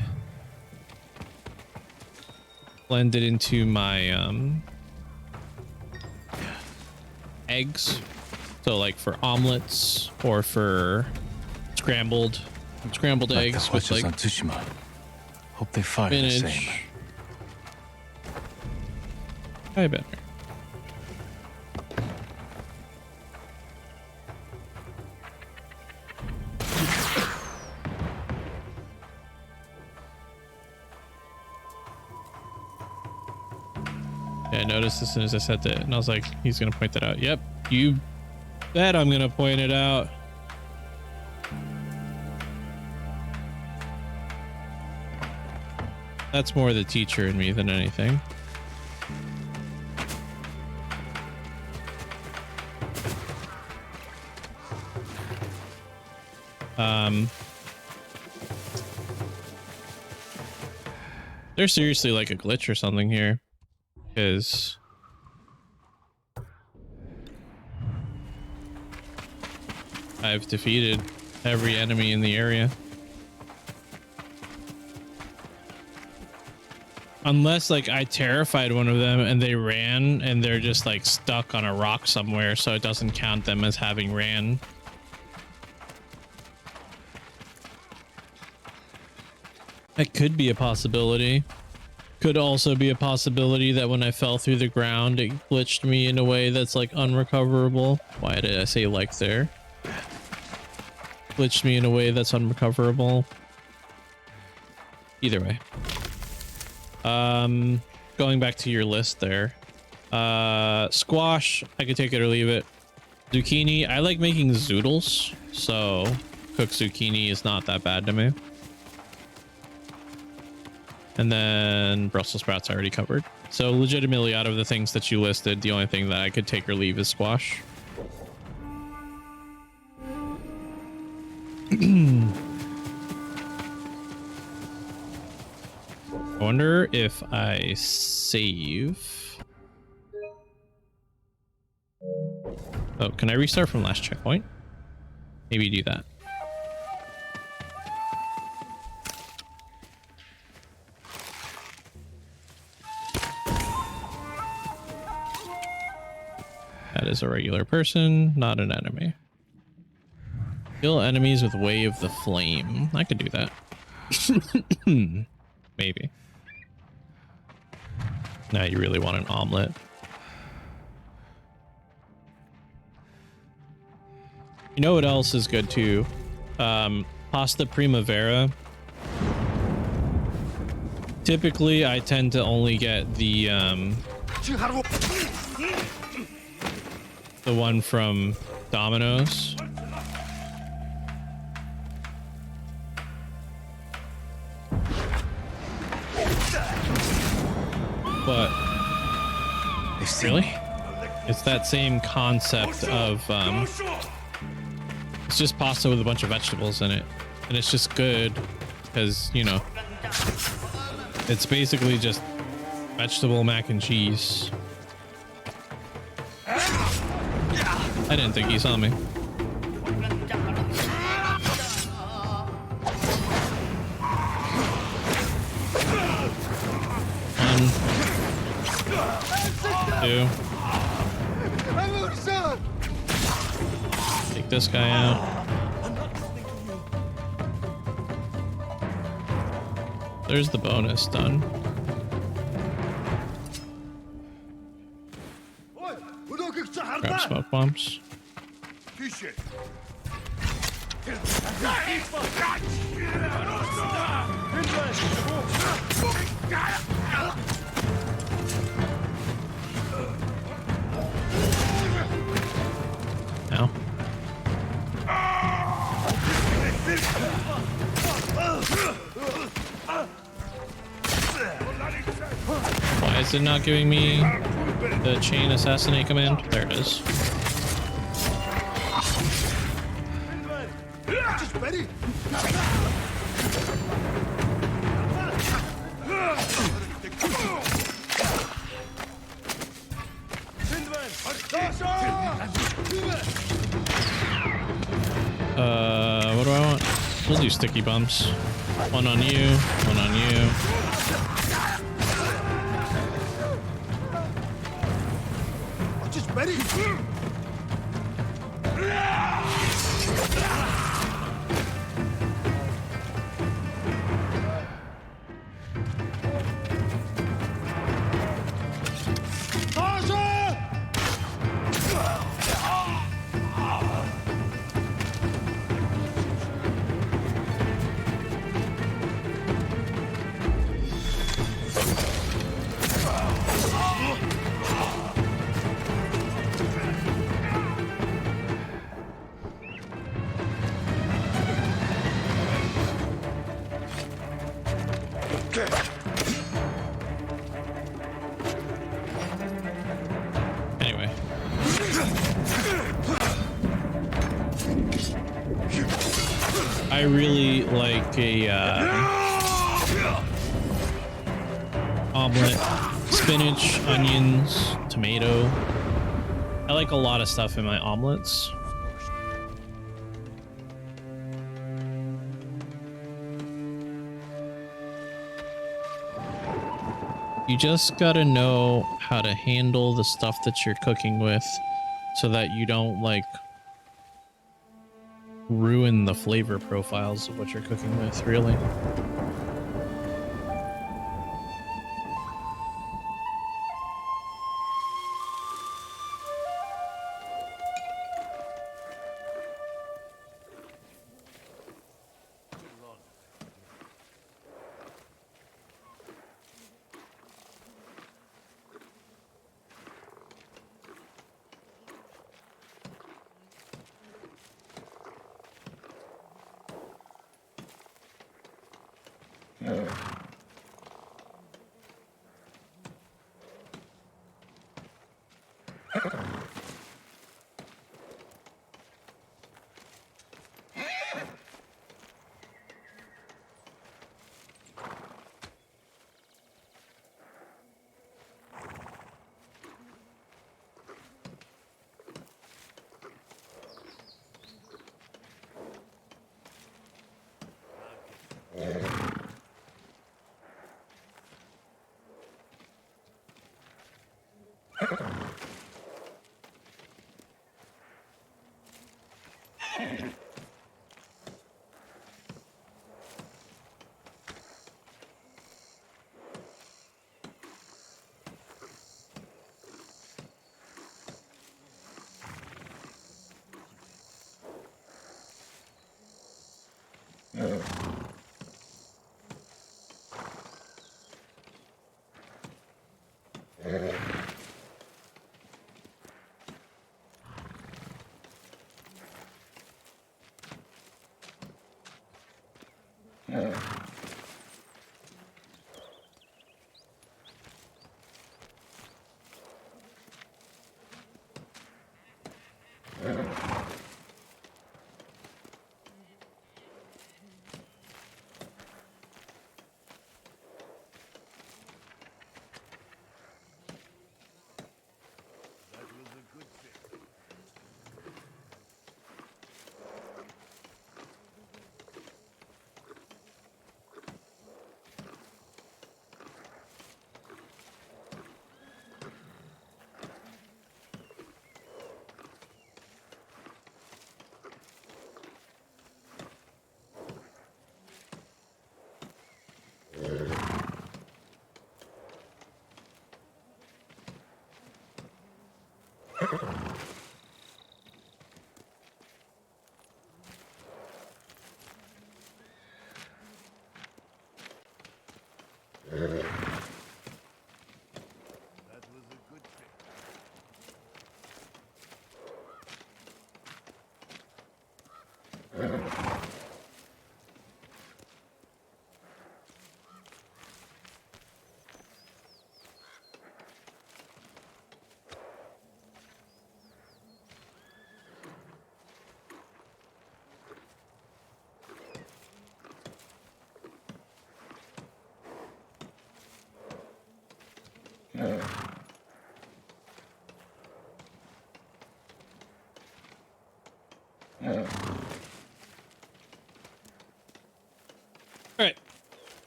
eggs. So like for omelets or for scrambled Like eggs the with watchers like on Tsushima. Hope they fire the same. spinach. I bet. Yeah, I noticed as soon as I said that, and I was like, he's gonna point that out. Yep, you bet I'm gonna point it out. That's more the teacher in me than anything. There's seriously like a glitch or something here, because I've defeated every enemy in the area. Unless like I terrified one of them and they ran and they're just like stuck on a rock somewhere, so it doesn't count them as having ran. That could be a possibility. Could also be a possibility that when I fell through the ground, it glitched me in a way that's like unrecoverable. Why did I say like there? Glitched me in a way that's unrecoverable. Either way. Going back to your list there. Squash, I could take it or leave it. Zucchini, I like making zoodles, so cooked zucchini is not that bad to me. And then Brussels sprouts I already covered. So legitimately out of the things that you listed, the only thing that I could take or leave is squash. I wonder if I save. Oh, can I restart from last checkpoint? Maybe do that. That is a regular person, not an enemy. Kill enemies with Way of the Flame. I could do that. Maybe. Now you really want an omelet. You know what else is good too? Pasta Primavera. Typically, I tend to only get the one from Domino's. But really, it's that same concept of it's just pasta with a bunch of vegetables in it, and it's just good because, you know, it's basically just vegetable mac and cheese. I didn't think he saw me. Two. Take this guy out. There's the bonus done. Grab smoke bombs. Now. Why is it not giving me the chain assassinate command? There it is. I'll do sticky bumps. One on you, one on you. Just ready. Anyway. I really like a omelet, spinach, onions, tomato. I like a lot of stuff in my omelets. You just gotta know how to handle the stuff that you're cooking with so that you don't like ruin the flavor profiles of what you're cooking with, really.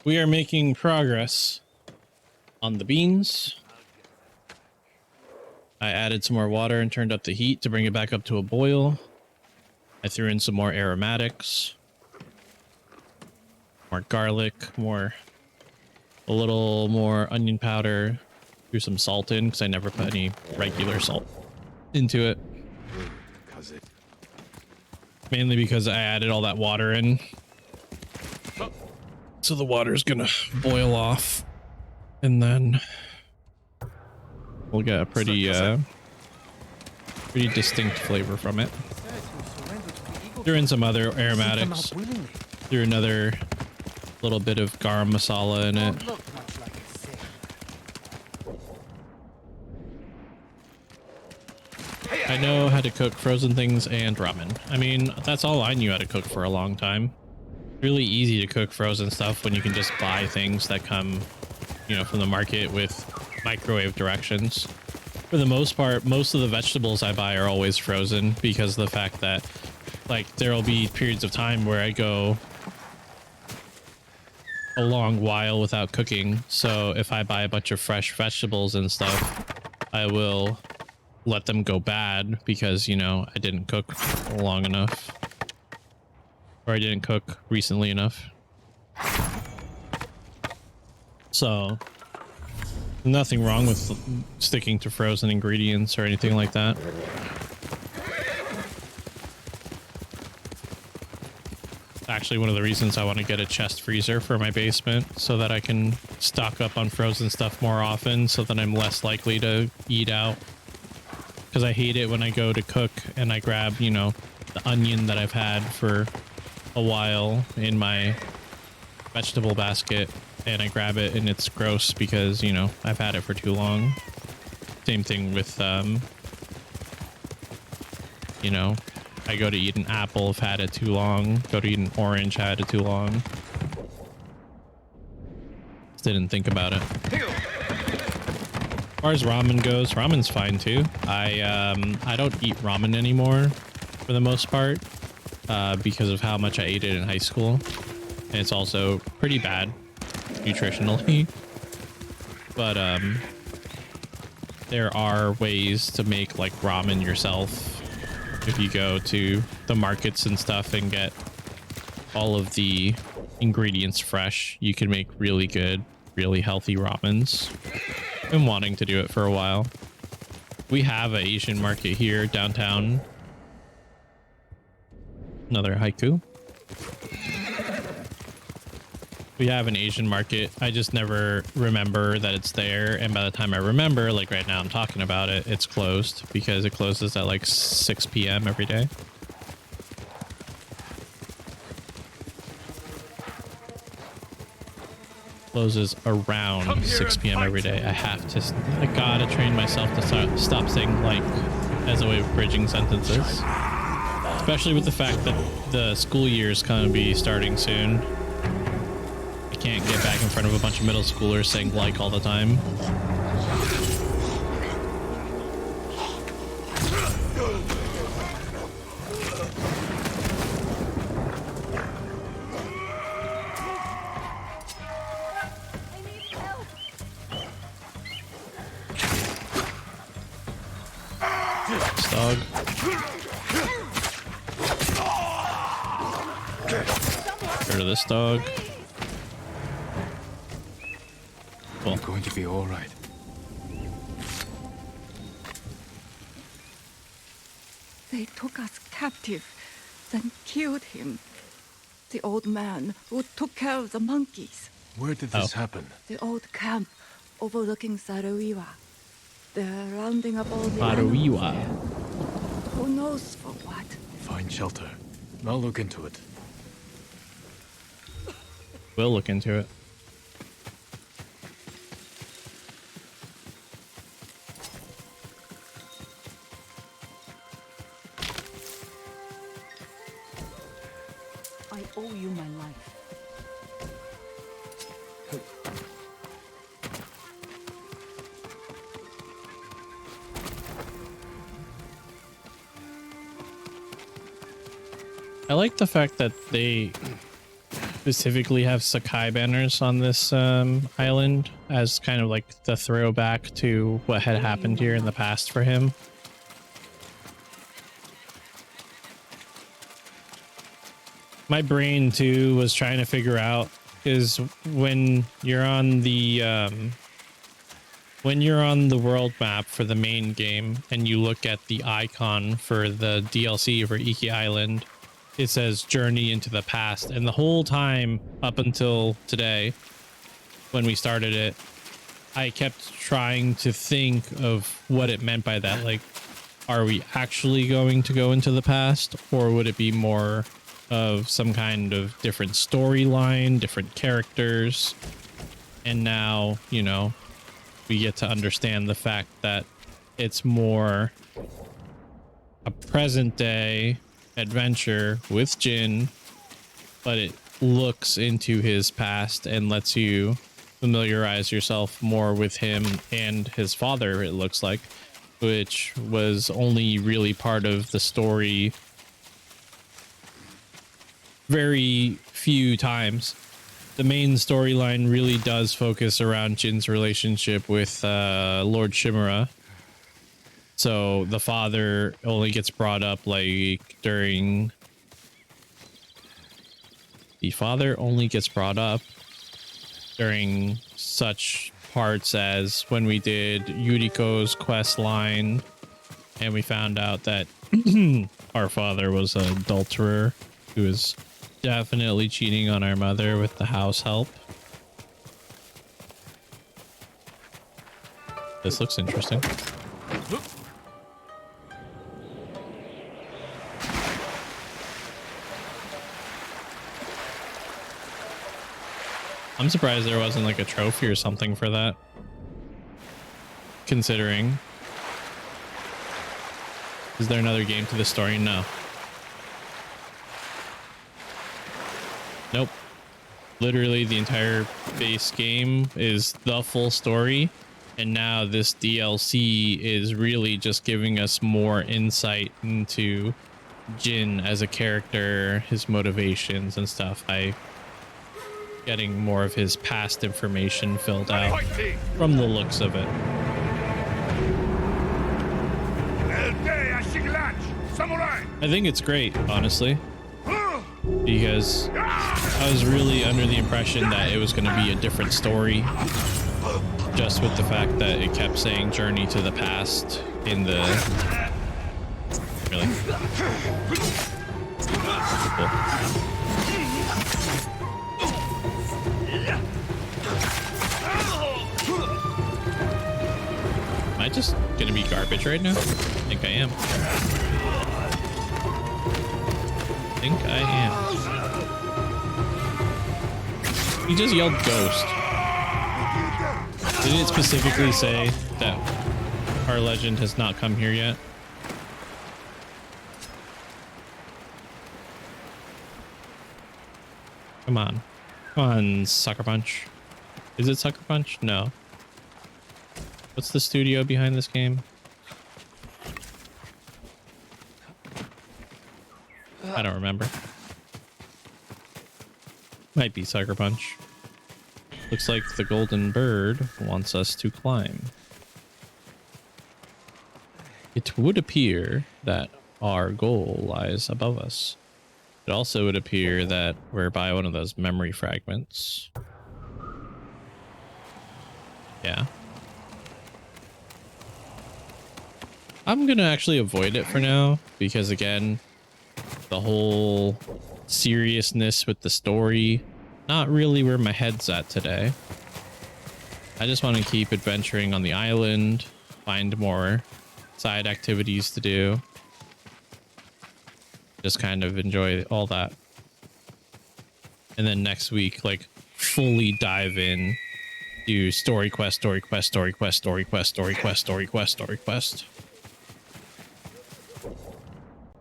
We are making progress on the beans. I added some more water and turned up the heat to bring it back up to a boil. I threw in some more aromatics, more garlic, a little more onion powder. Threw some salt in because I never put any regular salt into it. Mainly because I added all that water in. So the water's gonna boil off and then we'll get a pretty distinct flavor from it. Threw in some other aromatics. Threw another little bit of garam masala in it. I know how to cook frozen things and ramen. I mean, that's all I knew how to cook for a long time. Really easy to cook frozen stuff when you can just buy things that come, you know, from the market with microwave directions. For the most part, most of the vegetables I buy are always frozen because of the fact that, like, there'll be periods of time where I go a long while without cooking. So if I buy a bunch of fresh vegetables and stuff, I will let them go bad because, you know, I didn't cook long enough, or I didn't cook recently enough. So nothing wrong with sticking to frozen ingredients or anything like that. Actually, one of the reasons I want to get a chest freezer for my basement so that I can stock up on frozen stuff more often so that I'm less likely to eat out. Because I hate it when I go to cook and I grab, you know, the onion that I've had for a while in my vegetable basket and I grab it and it's gross because, you know, I've had it for too long. Same thing with, you know, I go to eat an apple, I've had it too long. Go to eat an orange, had it too long. Just didn't think about it. As far as ramen goes, ramen's fine too. I don't eat ramen anymore for the most part because of how much I ate it in high school, and it's also pretty bad nutritionally. But there are ways to make like ramen yourself if you go to the markets and stuff and get all of the ingredients fresh. You can make really good, really healthy ramens. Been wanting to do it for a while. We have an Asian market here downtown. Another haiku. We have an Asian market. I just never remember that it's there, and by the time I remember, like right now I'm talking about it, it's closed because it closes at like 6 p.m. every day. Closes around 6 p.m. every day. I gotta train myself to stop saying like as a way of bridging sentences. Especially with the fact that the school year is gonna be starting soon. I can't get back in front of a bunch of middle schoolers saying like all the time. Dog. Get rid of this dog. Cool. You're going to be all right. They took us captive, then killed him. The old man who took care of the monkeys. Where did this happen? The old camp overlooking Saruiwa. They're rounding up all the Saruiwa. animals there. Who knows for what? Find shelter. I'll look into it. We'll look into it. I owe you my life. I like the fact that they specifically have Sakai banners on this island as kind of like the throwback to what had happened here in the past for him. My brain too was trying to figure out is when you're on the world map for the main game and you look at the icon for the DLC for Iki Island, it says Journey into the Past, and the whole time up until today when we started it, I kept trying to think of what it meant by that. Like, are we actually going to go into the past, or would it be more of some kind of different storyline, different characters? And now, you know, we get to understand the fact that it's more a present day adventure with Jin, but it looks into his past and lets you familiarize yourself more with him and his father, it looks like, which was only really part of the story very few times. The main storyline really does focus around Jin's relationship with Lord Shimura. So the father only gets brought up like during... The father only gets brought up during such parts as when we did Yuriko's quest line and we found out that our father was an adulterer who was definitely cheating on our mother with the house help. This looks interesting. I'm surprised there wasn't like a trophy or something for that. Considering. Is there another game to the story? No. Nope. Literally the entire base game is the full story. And now this DLC is really just giving us more insight into Jin as a character, his motivations and stuff. Getting more of his past information filled out from the looks of it. I think it's great, honestly, because I was really under the impression that it was going to be a different story, just with the fact that it kept saying Journey to the Past in the... Really? Cool. Am I just gonna be garbage right now? I think I am. He just yelled ghost. Didn't it specifically say that our legend has not come here yet? Come on. Come on, Sucker Punch. Is it Sucker Punch? No. What's the studio behind this game? I don't remember. Might be Sucker Punch. Looks like the golden bird wants us to climb. It would appear that our goal lies above us. It also would appear that we're by one of those memory fragments. Yeah. I'm gonna actually avoid it for now, because again, the whole seriousness with the story, not really where my head's at today. I just want to keep adventuring on the island, find more side activities to do. Just kind of enjoy all that. And then next week, like, fully dive in, do story quest, story quest, story quest, story quest, story quest, story quest, story quest.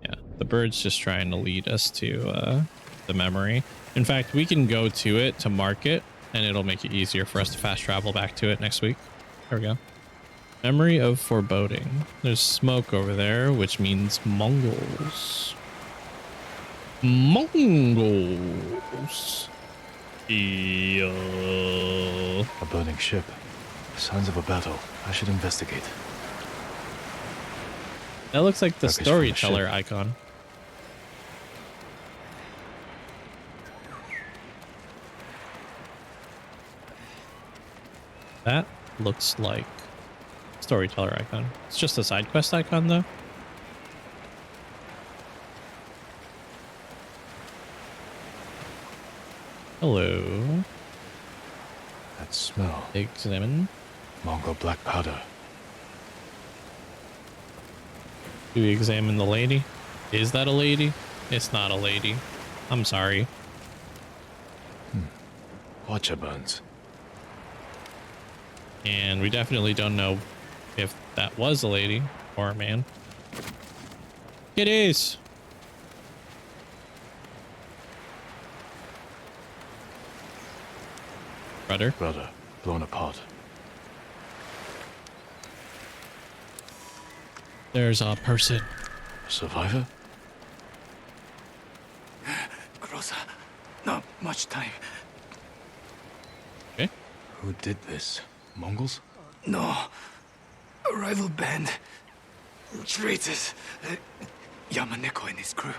Yeah, the bird's just trying to lead us to the memory. In fact, we can go to it to mark it, and it'll make it easier for us to fast travel back to it next week. There we go. Memory of foreboding. There's smoke over there, which means Mongols. Mongols. Yo. A burning ship. Signs of a battle. I should investigate. That looks like the Wreckage from the storyteller ship. icon. That looks like storyteller icon. It's just a side quest icon though. Hello. That smell. Examine. Mongol black powder. Do we examine the lady? Is that a lady? It's not a lady. I'm sorry. Watcher burns. And we definitely don't know if that was a lady or a man. It is. Rudder. Rudder. Blown apart. There's a person. Survivor? Groza, not much time. Okay. Who did this? Mongols? No. A rival band. Traitors. Yamaneko and his crew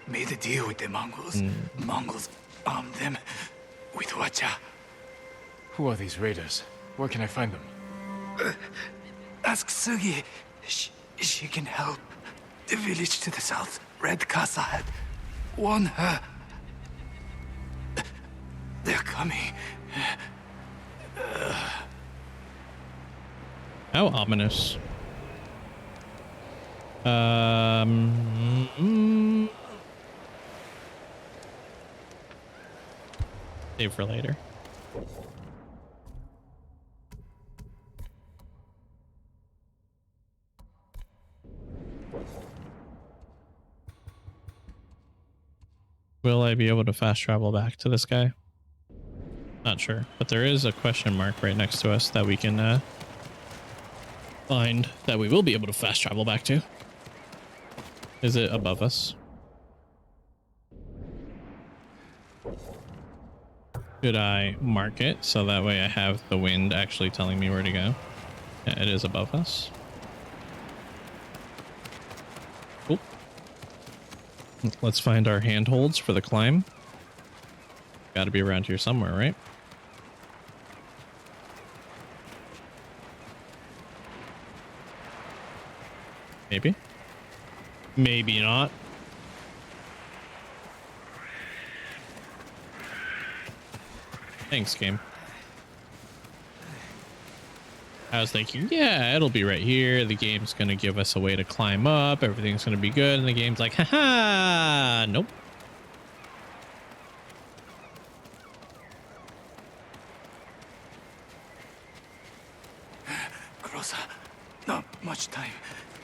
made a deal with the Mongols. Mongols armed them with wacha. Who are these raiders? Where can I find them? Ask Sugi. She can help. The village to the south, Red Casa had won her. They're coming. How ominous. Save for later. Will I be able to fast travel back to this guy? Not sure, but there is a question mark right next to us that we can find that we will be able to fast travel back to. Is it above us? Should I mark it so that way I have the wind actually telling me where to go? Yeah, it is above us. Cool. Let's find our handholds for the climb. Got to be around here somewhere, right? Maybe. Maybe not. Thanks, game. I was thinking, yeah, it'll be right here. The game's going to give us a way to climb up. Everything's going to be good. And the game's like, haha, nope. Groza, not much time.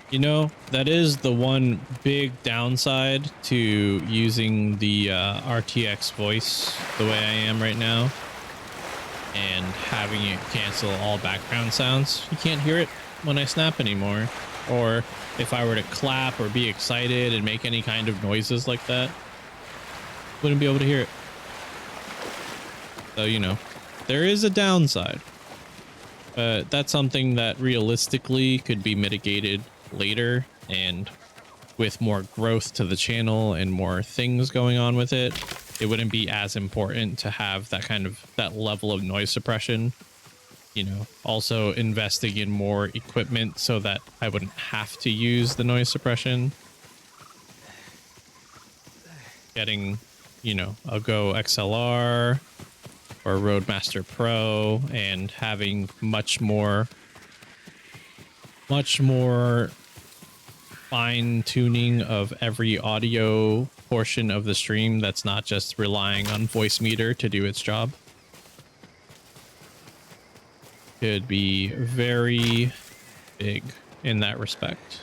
You know, that is the one big downside to using the RTX voice the way I am right now and having it cancel all background sounds. You can't hear it when I snap anymore. Or if I were to clap or be excited and make any kind of noises like that, wouldn't be able to hear it. So, you know, there is a downside. But that's something that realistically could be mitigated later, and with more growth to the channel and more things going on with it, it wouldn't be as important to have that level of noise suppression. You know, also investing in more equipment so that I wouldn't have to use the noise suppression. Getting, you know, a Go XLR or Roadmaster Pro and having much more fine tuning of every audio portion of the stream that's not just relying on voice meter to do its job. Could be very big in that respect.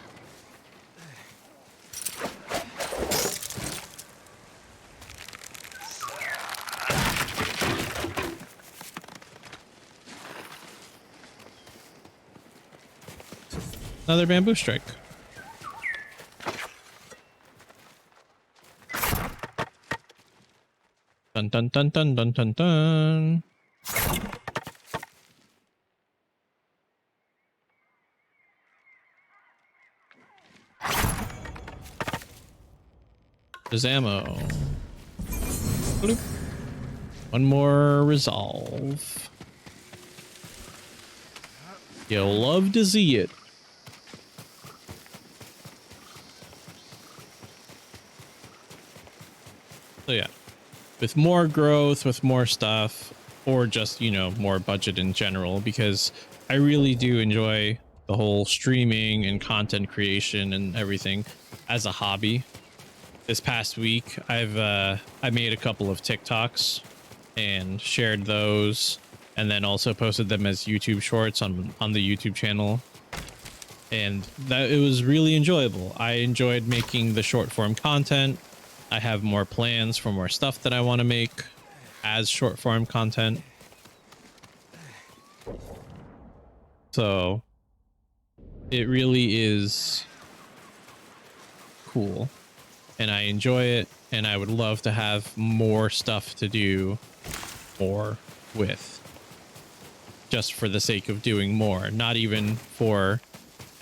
Another bamboo strike. Dun dun dun dun dun dun dun. There's ammo. Bloop. One more resolve. You'll love to see it. So yeah, with more growth, with more stuff, or just, you know, more budget in general, because I really do enjoy the whole streaming and content creation and everything as a hobby. This past week, I made a couple of TikToks and shared those, and then also posted them as YouTube shorts on the YouTube channel. And that it was really enjoyable. I enjoyed making the short form content. I have more plans for more stuff that I want to make as short form content. So it really is cool and I enjoy it, and I would love to have more stuff to do more with, just for the sake of doing more, not even for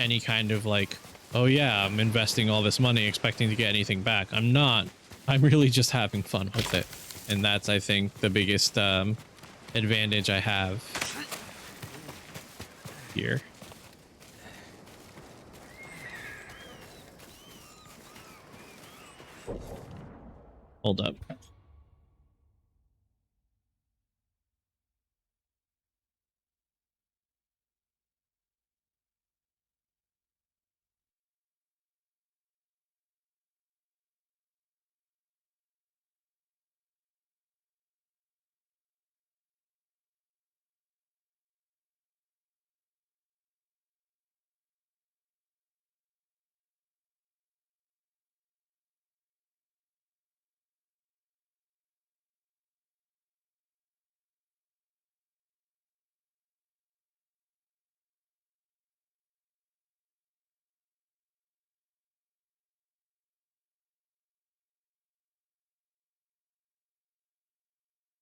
any kind of like, oh yeah, I'm investing all this money expecting to get anything back. I'm not. I'm really just having fun with it. And that's, I think, the biggest advantage I have here. Hold up.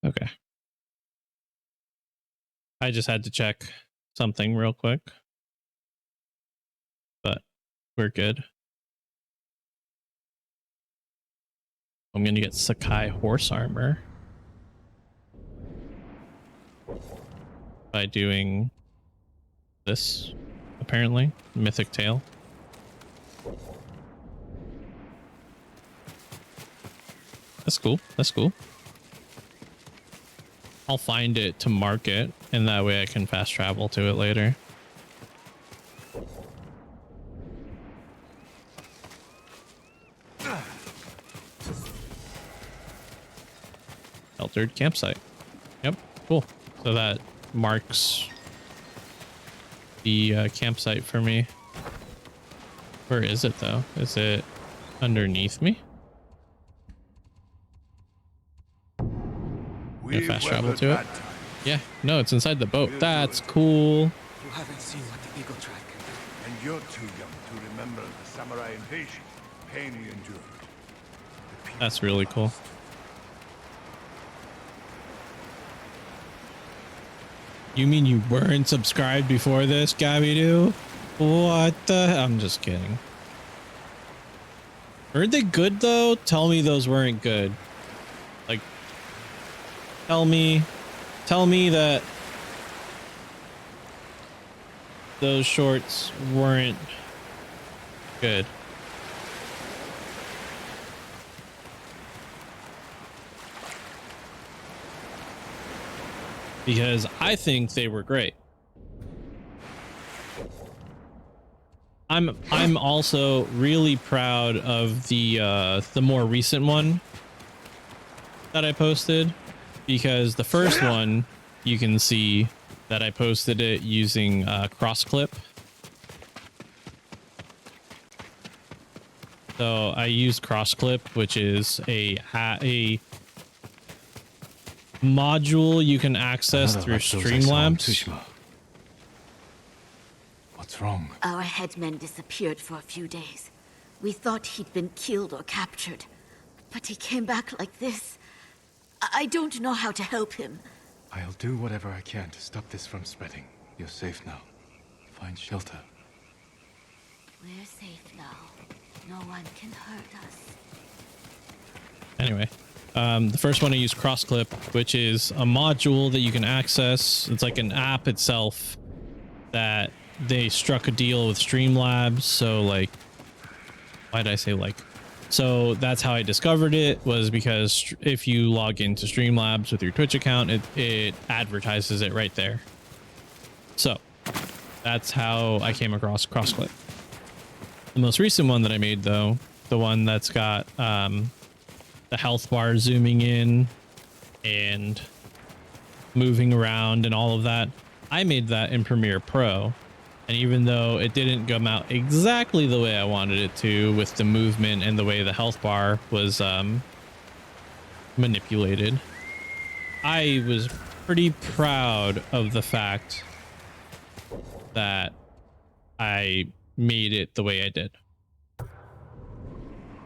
Okay. I just had to check something real quick, but we're good. I'm going to get Sakai horse armor by doing this, apparently. Mythic Tail. That's cool. That's cool. I'll find it to market, and that way I can fast travel to it later. Sheltered campsite. Yep, cool. So that marks the campsite for me. Where is it though? Is it underneath me? Gonna fast travel to it. Yeah, no, it's inside the boat. That's cool. You haven't seen what the eagle track can do. And you're too young to remember the samurai invasion, pain we endured. That's really cool. You mean you weren't subscribed before this, Gabby-Doo? What the? I'm just kidding. Weren't they good though? Tell me those weren't good. Like, tell me that those shorts weren't good. Because I think they were great. I'm also really proud of the more recent one that I posted, because the first one you can see that I posted it using cross clip. So I used cross clip, which is a module you can access through Streamlabs. Tsushima. What's wrong? Our headman disappeared for a few days. We thought he'd been killed or captured, but he came back like this. I don't know how to help him. I'll do whatever I can to stop this from spreading. You're safe now. Find shelter. We're safe now. No one can hurt us. Anyway, the first one I use CrossClip, which is a module that you can access. It's like an app itself that they struck a deal with Streamlabs. So like, why did I say like? So that's how I discovered it, was because if you log into Streamlabs with your Twitch account, it advertises it right there. So that's how I came across CrossClip. The most recent one that I made, though, the one that's got the health bar zooming in and moving around and all of that, I made that in Premiere Pro. And even though it didn't come out exactly the way I wanted it to, with the movement and the way the health bar was manipulated, I was pretty proud of the fact that I made it the way I did.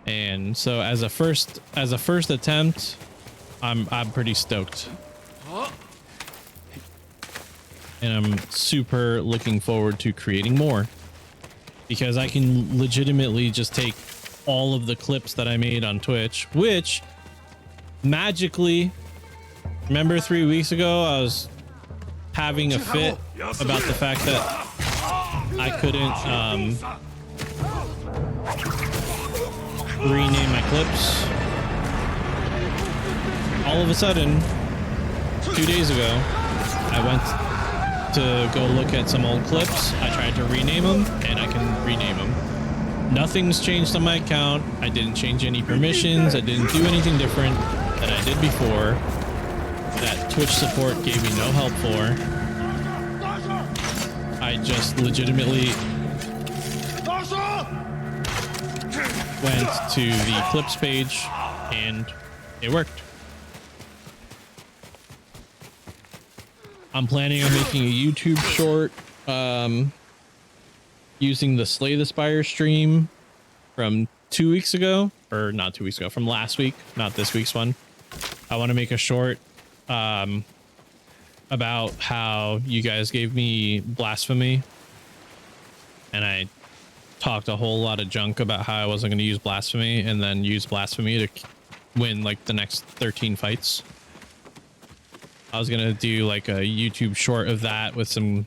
And so as a first attempt, I'm pretty stoked. And I'm super looking forward to creating more, because I can legitimately just take all of the clips that I made on Twitch, which magically, remember 3 weeks ago I was having a fit about the fact that I couldn't rename my clips. All of a sudden, 2 days ago, I went to go look at some old clips. I tried to rename them, and I can rename them. Nothing's changed on my account. I didn't change any permissions. I didn't do anything different than I did before, that Twitch support gave me no help for. I just legitimately went to the clips page and it worked. I'm planning on making a YouTube short using the Slay the Spire stream from 2 weeks ago, or not 2 weeks ago, from last week, not this week's one. I want to make a short about how you guys gave me blasphemy, and I talked a whole lot of junk about how I wasn't going to use blasphemy, and then use blasphemy to win like the next 13 fights. I was gonna do like a YouTube short of that with some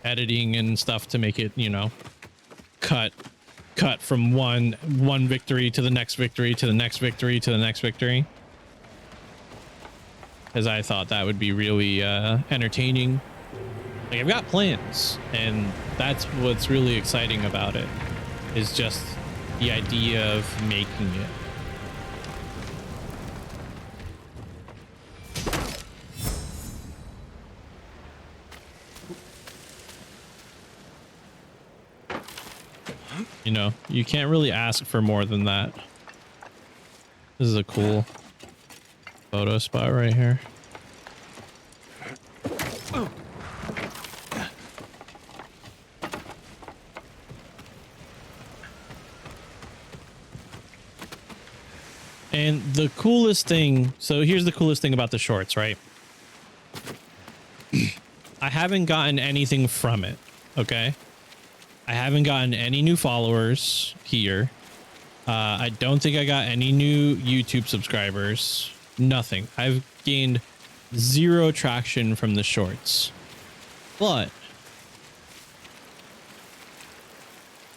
editing and stuff to make it, you know, cut from one victory to the next victory to the next victory to the next victory, because I thought that would be really entertaining. Like, I've got plans, and that's what's really exciting about it, is just the idea of making it. You know, you can't really ask for more than that. This is a cool photo spot right here. And the coolest thing, so here's the coolest thing about the shorts, right? I haven't gotten anything from it, okay? I haven't gotten any new followers here. I don't think I got any new YouTube subscribers. Nothing. I've gained 0 traction from the shorts. But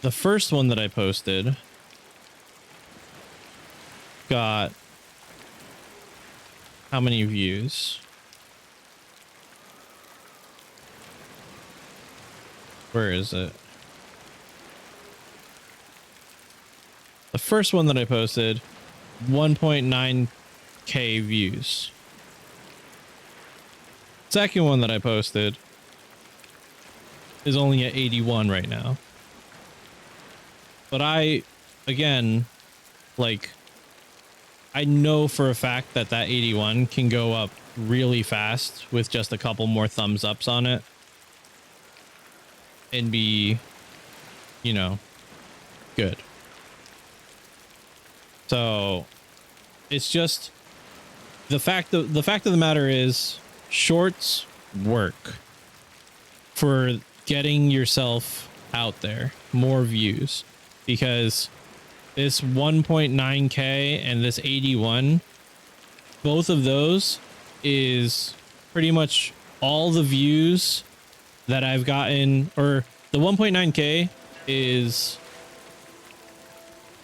the first one that I posted got how many views? Where is it? The first one that I posted, 1.9k views. Second one that I posted is only at 81 right now. But again, like, I know for a fact that 81 can go up really fast with just a couple more thumbs ups on it and be, you know, good. So it's just the fact of the matter is, shorts work for getting yourself out there, more views, because this 1.9k and this 81, both of those is pretty much all the views that I've gotten, or the 1.9k is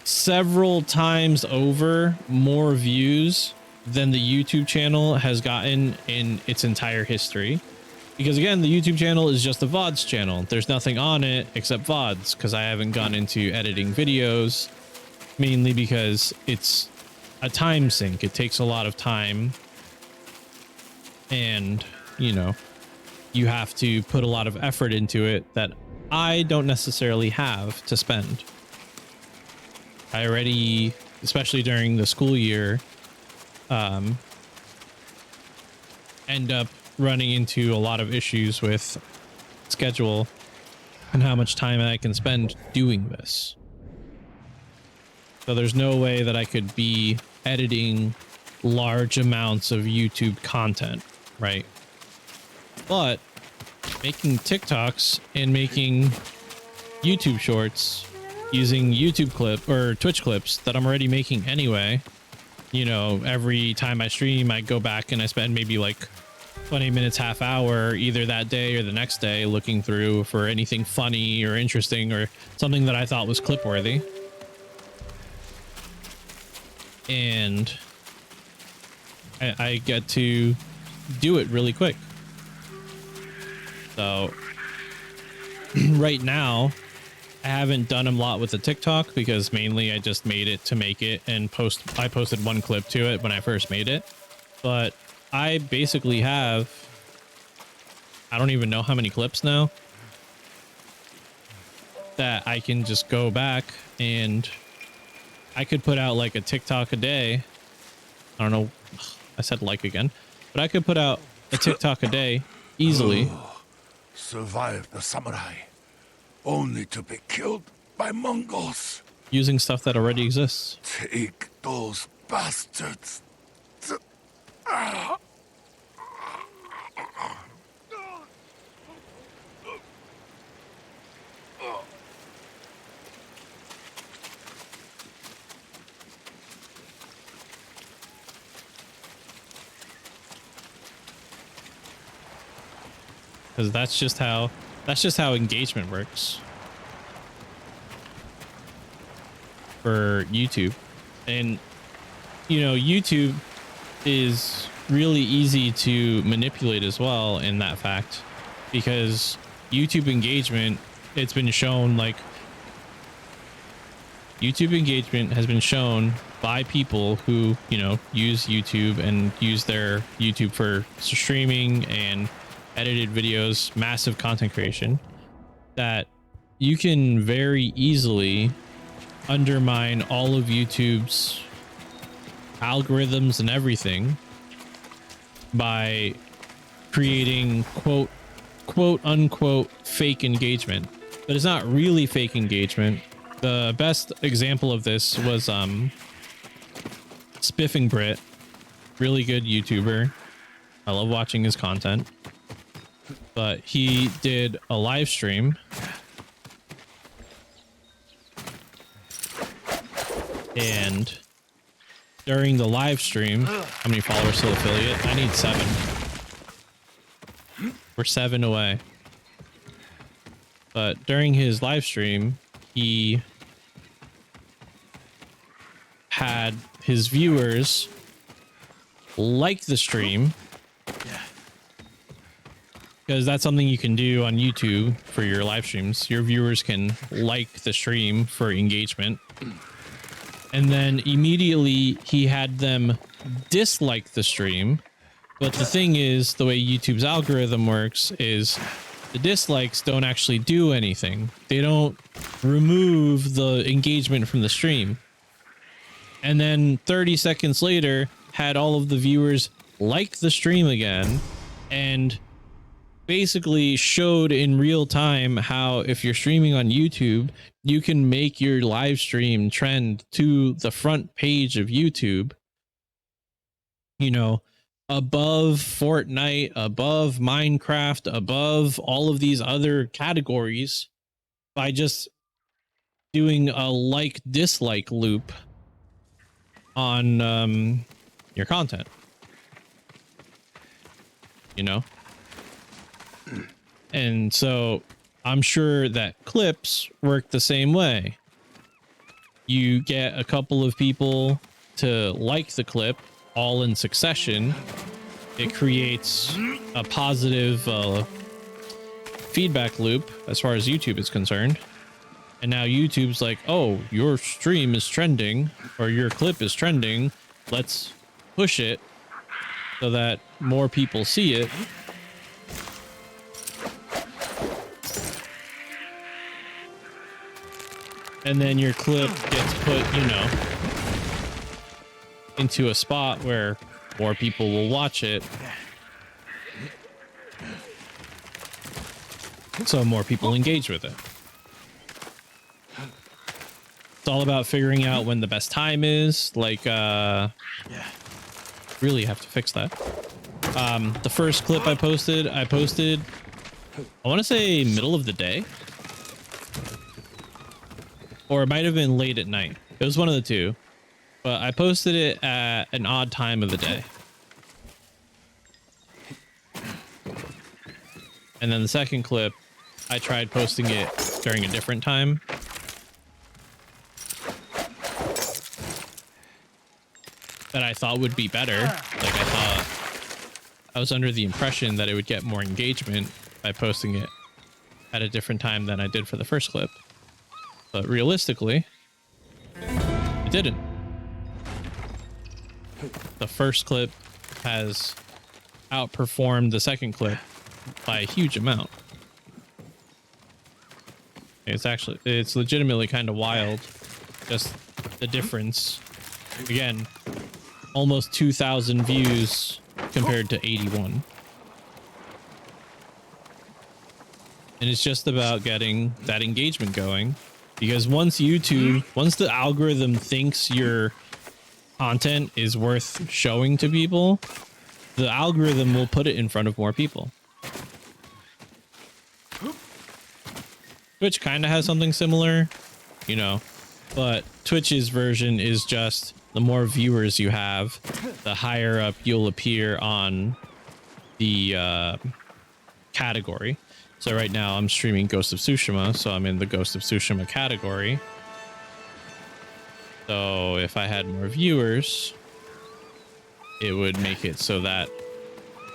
several times over more views than the YouTube channel has gotten in its entire history. Because again, the YouTube channel is just a VODs channel. There's nothing on it except VODs, because I haven't gone into editing videos, mainly because it's a time sink. It takes a lot of time, and you know, you have to put a lot of effort into it that I don't necessarily have to spend. I already, especially during the school year, end up running into a lot of issues with schedule and how much time I can spend doing this. So there's no way that I could be editing large amounts of YouTube content, right? But making TikToks and making YouTube shorts using YouTube clip or Twitch clips that I'm already making anyway, you know, every time I stream, I go back and I spend maybe like 20 minutes, half hour, either that day or the next day, looking through for anything funny or interesting or something that I thought was clip worthy. And I get to do it really quick. So right now, I haven't done a lot with the TikTok because mainly I just made it to make it and I posted one clip to it when I first made it. But I basically have, I don't even know how many clips now that I can just go back, and I could put out like a TikTok a day. I don't know. I said like again, but I could put out a TikTok a day easily. Survived the samurai, only to be killed by Mongols. Using stuff that already exists. Take those bastards to... Because that's just how engagement works for YouTube. And you know, YouTube is really easy to manipulate as well in that fact, because YouTube engagement, it's been shown, like YouTube engagement has been shown by people who, you know, use YouTube and use their YouTube for streaming and edited videos, massive content creation, that you can very easily undermine all of YouTube's algorithms and everything by creating quote unquote fake engagement. But it's not really fake engagement. The best example of this was Spiffing Brit, really good YouTuber. I love watching his content. But he did a live stream and during the live stream, how many followers to affiliate? I need 7. We're 7 away. But during his live stream, he had his viewers like the stream, because that's something you can do on YouTube for your live streams. Your viewers can like the stream for engagement. And then immediately he had them dislike the stream. But the thing is, the way YouTube's algorithm works is the dislikes don't actually do anything. They don't remove the engagement from the stream. And then 30 seconds later, had all of the viewers like the stream again, and basically showed in real time how if you're streaming on YouTube, you can make your live stream trend to the front page of YouTube you know, above Fortnite, above Minecraft, above all of these other categories by just doing a like dislike loop on your content, you know? And so I'm sure that clips work the same way. You get a couple of people to like the clip all in succession. It creates a positive feedback loop as far as YouTube is concerned. And now YouTube's like, oh, your stream is trending or your clip is trending. Let's push it so that more people see it. And then your clip gets put, you know, into a spot where more people will watch it. So more people engage with it. It's all about figuring out when the best time is. Like, really have to fix that. The first clip I posted, I want to say middle of the day. Or it might have been late at night. It was one of the two. But I posted it at an odd time of the day. And then the second clip, I tried posting it during a different time. That I thought would be better. Like, I thought I was under the impression that it would get more engagement by posting it at a different time than I did for the first clip. But realistically, it didn't. The first clip has outperformed the second clip by a huge amount. It's legitimately kind of wild. Just the difference. Again, almost 2,000 views compared to 81. And it's just about getting that engagement going. Because once the algorithm thinks your content is worth showing to people, the algorithm will put it in front of more people. Twitch kind of has something similar, you know, but Twitch's version is just the more viewers you have, the higher up you'll appear on the category. So right now I'm streaming Ghost of Tsushima, so I'm in the Ghost of Tsushima category. So if I had more viewers, it would make it so that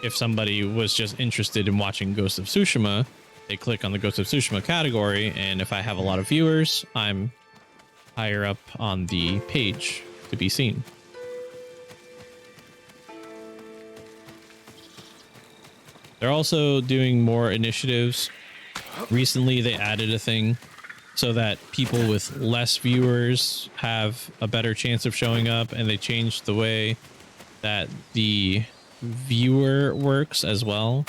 if somebody was just interested in watching Ghost of Tsushima, they click on the Ghost of Tsushima category, and if I have a lot of viewers, I'm higher up on the page to be seen. They're also doing more initiatives. Recently, they added a thing so that people with less viewers have a better chance of showing up, and they changed the way that the viewer works as well.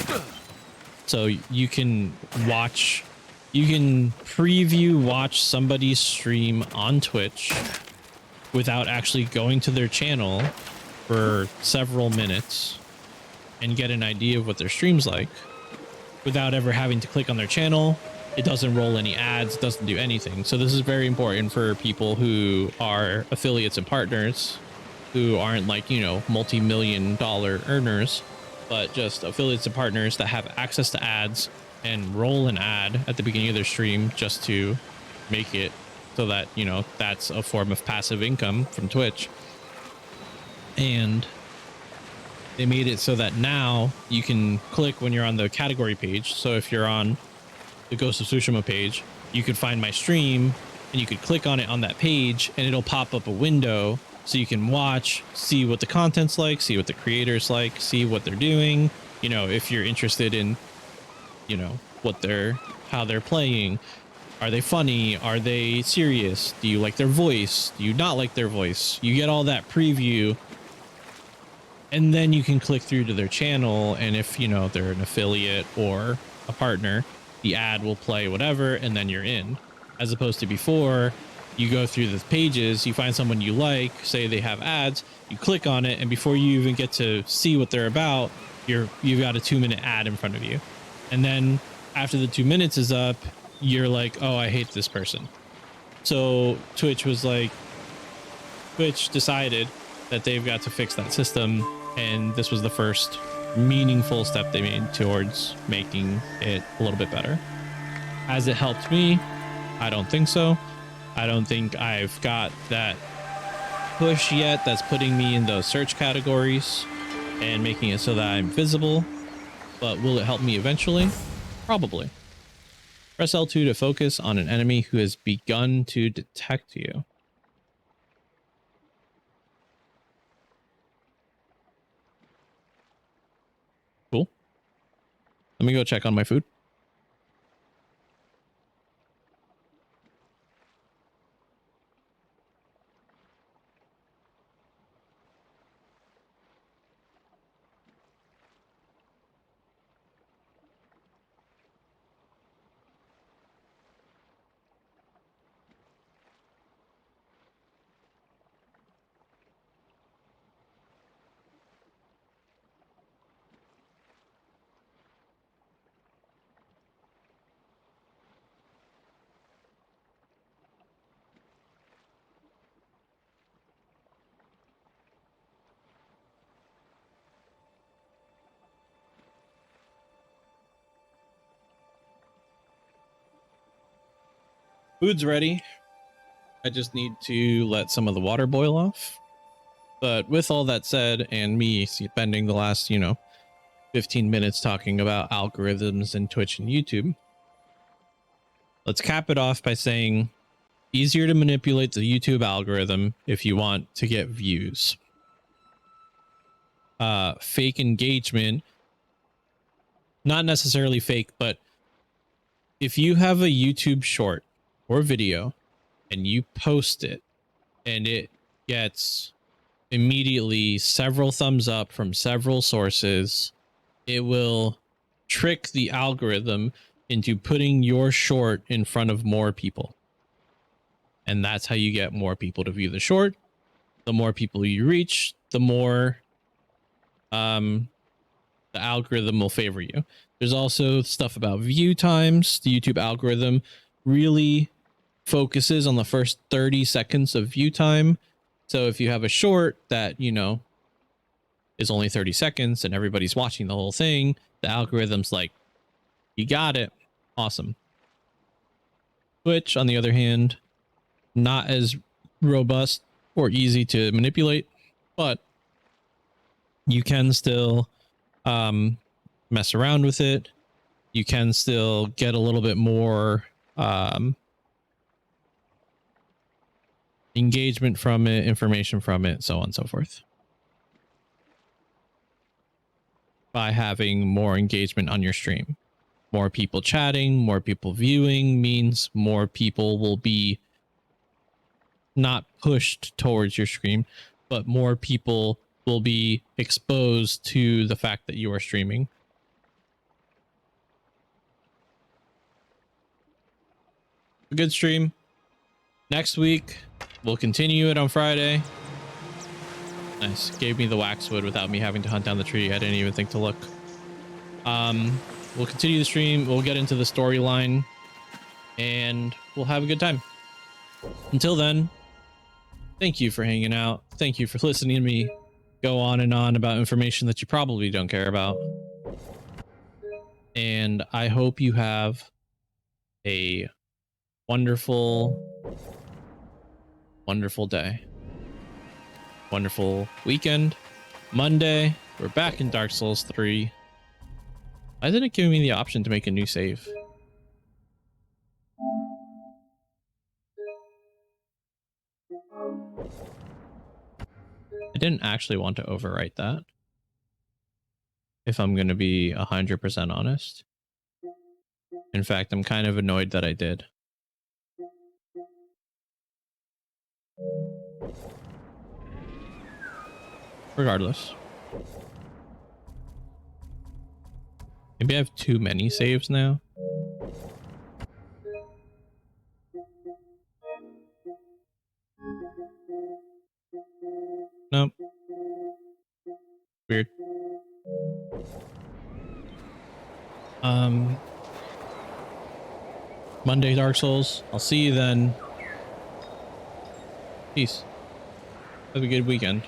So you can preview watch somebody's stream on Twitch without actually going to their channel for several minutes and get an idea of what their stream's like without ever having to click on their channel. It doesn't roll any ads, doesn't do anything. So this is very important for people who are affiliates and partners who aren't like, you know, multi-million-dollar earners, but just affiliates and partners that have access to ads and roll an ad at the beginning of their stream just to make it so that, you know, that's a form of passive income from Twitch. And they made it so that now you can click when you're on the category page. So if you're on the Ghost of Tsushima page, you could find my stream and you could click on it on that page and it'll pop up a window so you can watch, see what the content's like, see what the creators like, see what they're doing. You know, if you're interested in, you know, how they're playing. Are they funny? Are they serious? Do you like their voice? Do you not like their voice? You get all that preview. And then you can click through to their channel, and if, you know, they're an affiliate or a partner, the ad will play whatever, and then you're in. As opposed to before, you go through the pages, you find someone you like, say they have ads, you click on it, and before you even get to see what they're about, you've got a 2-minute ad in front of you. And then after the 2 minutes is up, you're like, oh, I hate this person. So Twitch decided that they've got to fix that system, and this was the first meaningful step they made towards making it a little bit better. Has it helped me? I don't think so. I don't think I've got that push yet that's putting me in those search categories and making it so that I'm visible, but will it help me eventually? Probably. Press L2 to focus on an enemy who has begun to detect you. Cool. Let me go check on my food. Food's ready. I just need to let some of the water boil off. But with all that said, and me spending the last, 15 minutes talking about algorithms in Twitch and YouTube, let's cap it off by saying easier to manipulate the YouTube algorithm if you want to get views. Fake engagement, not necessarily fake, but if you have a YouTube short or video and you post it and it gets immediately several thumbs up from several sources, it will trick the algorithm into putting your short in front of more people. And that's how you get more people to view the short. The more people you reach, the more the algorithm will favor you. There's also stuff about view times. The YouTube algorithm really focuses on the first 30 seconds of view time. So if you have a short that, is only 30 seconds and everybody's watching the whole thing, the algorithm's like, you got it. Awesome. Twitch, on the other hand, not as robust or easy to manipulate, but you can still mess around with it. You can still get a little bit more engagement from it, information from it, so on and so forth. By having more engagement on your stream. More people chatting, more people viewing means more people will be not pushed towards your stream, but more people will be exposed to the fact that you are streaming. A good stream. Next week, we'll continue it on Friday. Nice. Gave me the waxwood without me having to hunt down the tree. I didn't even think to look. We'll continue the stream. We'll get into the storyline and we'll have a good time. Until then, thank you for hanging out. Thank you for listening to me go on and on about information that you probably don't care about. And I hope you have a wonderful, wonderful day. Wonderful weekend. Monday, we're back in Dark Souls 3. Why isn't it giving me the option to make a new save? I didn't actually want to overwrite that, if I'm going to be 100% honest. In fact, I'm kind of annoyed that I did. Regardless. Maybe I have too many saves now. Monday, Dark Souls. I'll see you then. Peace. Have a good weekend.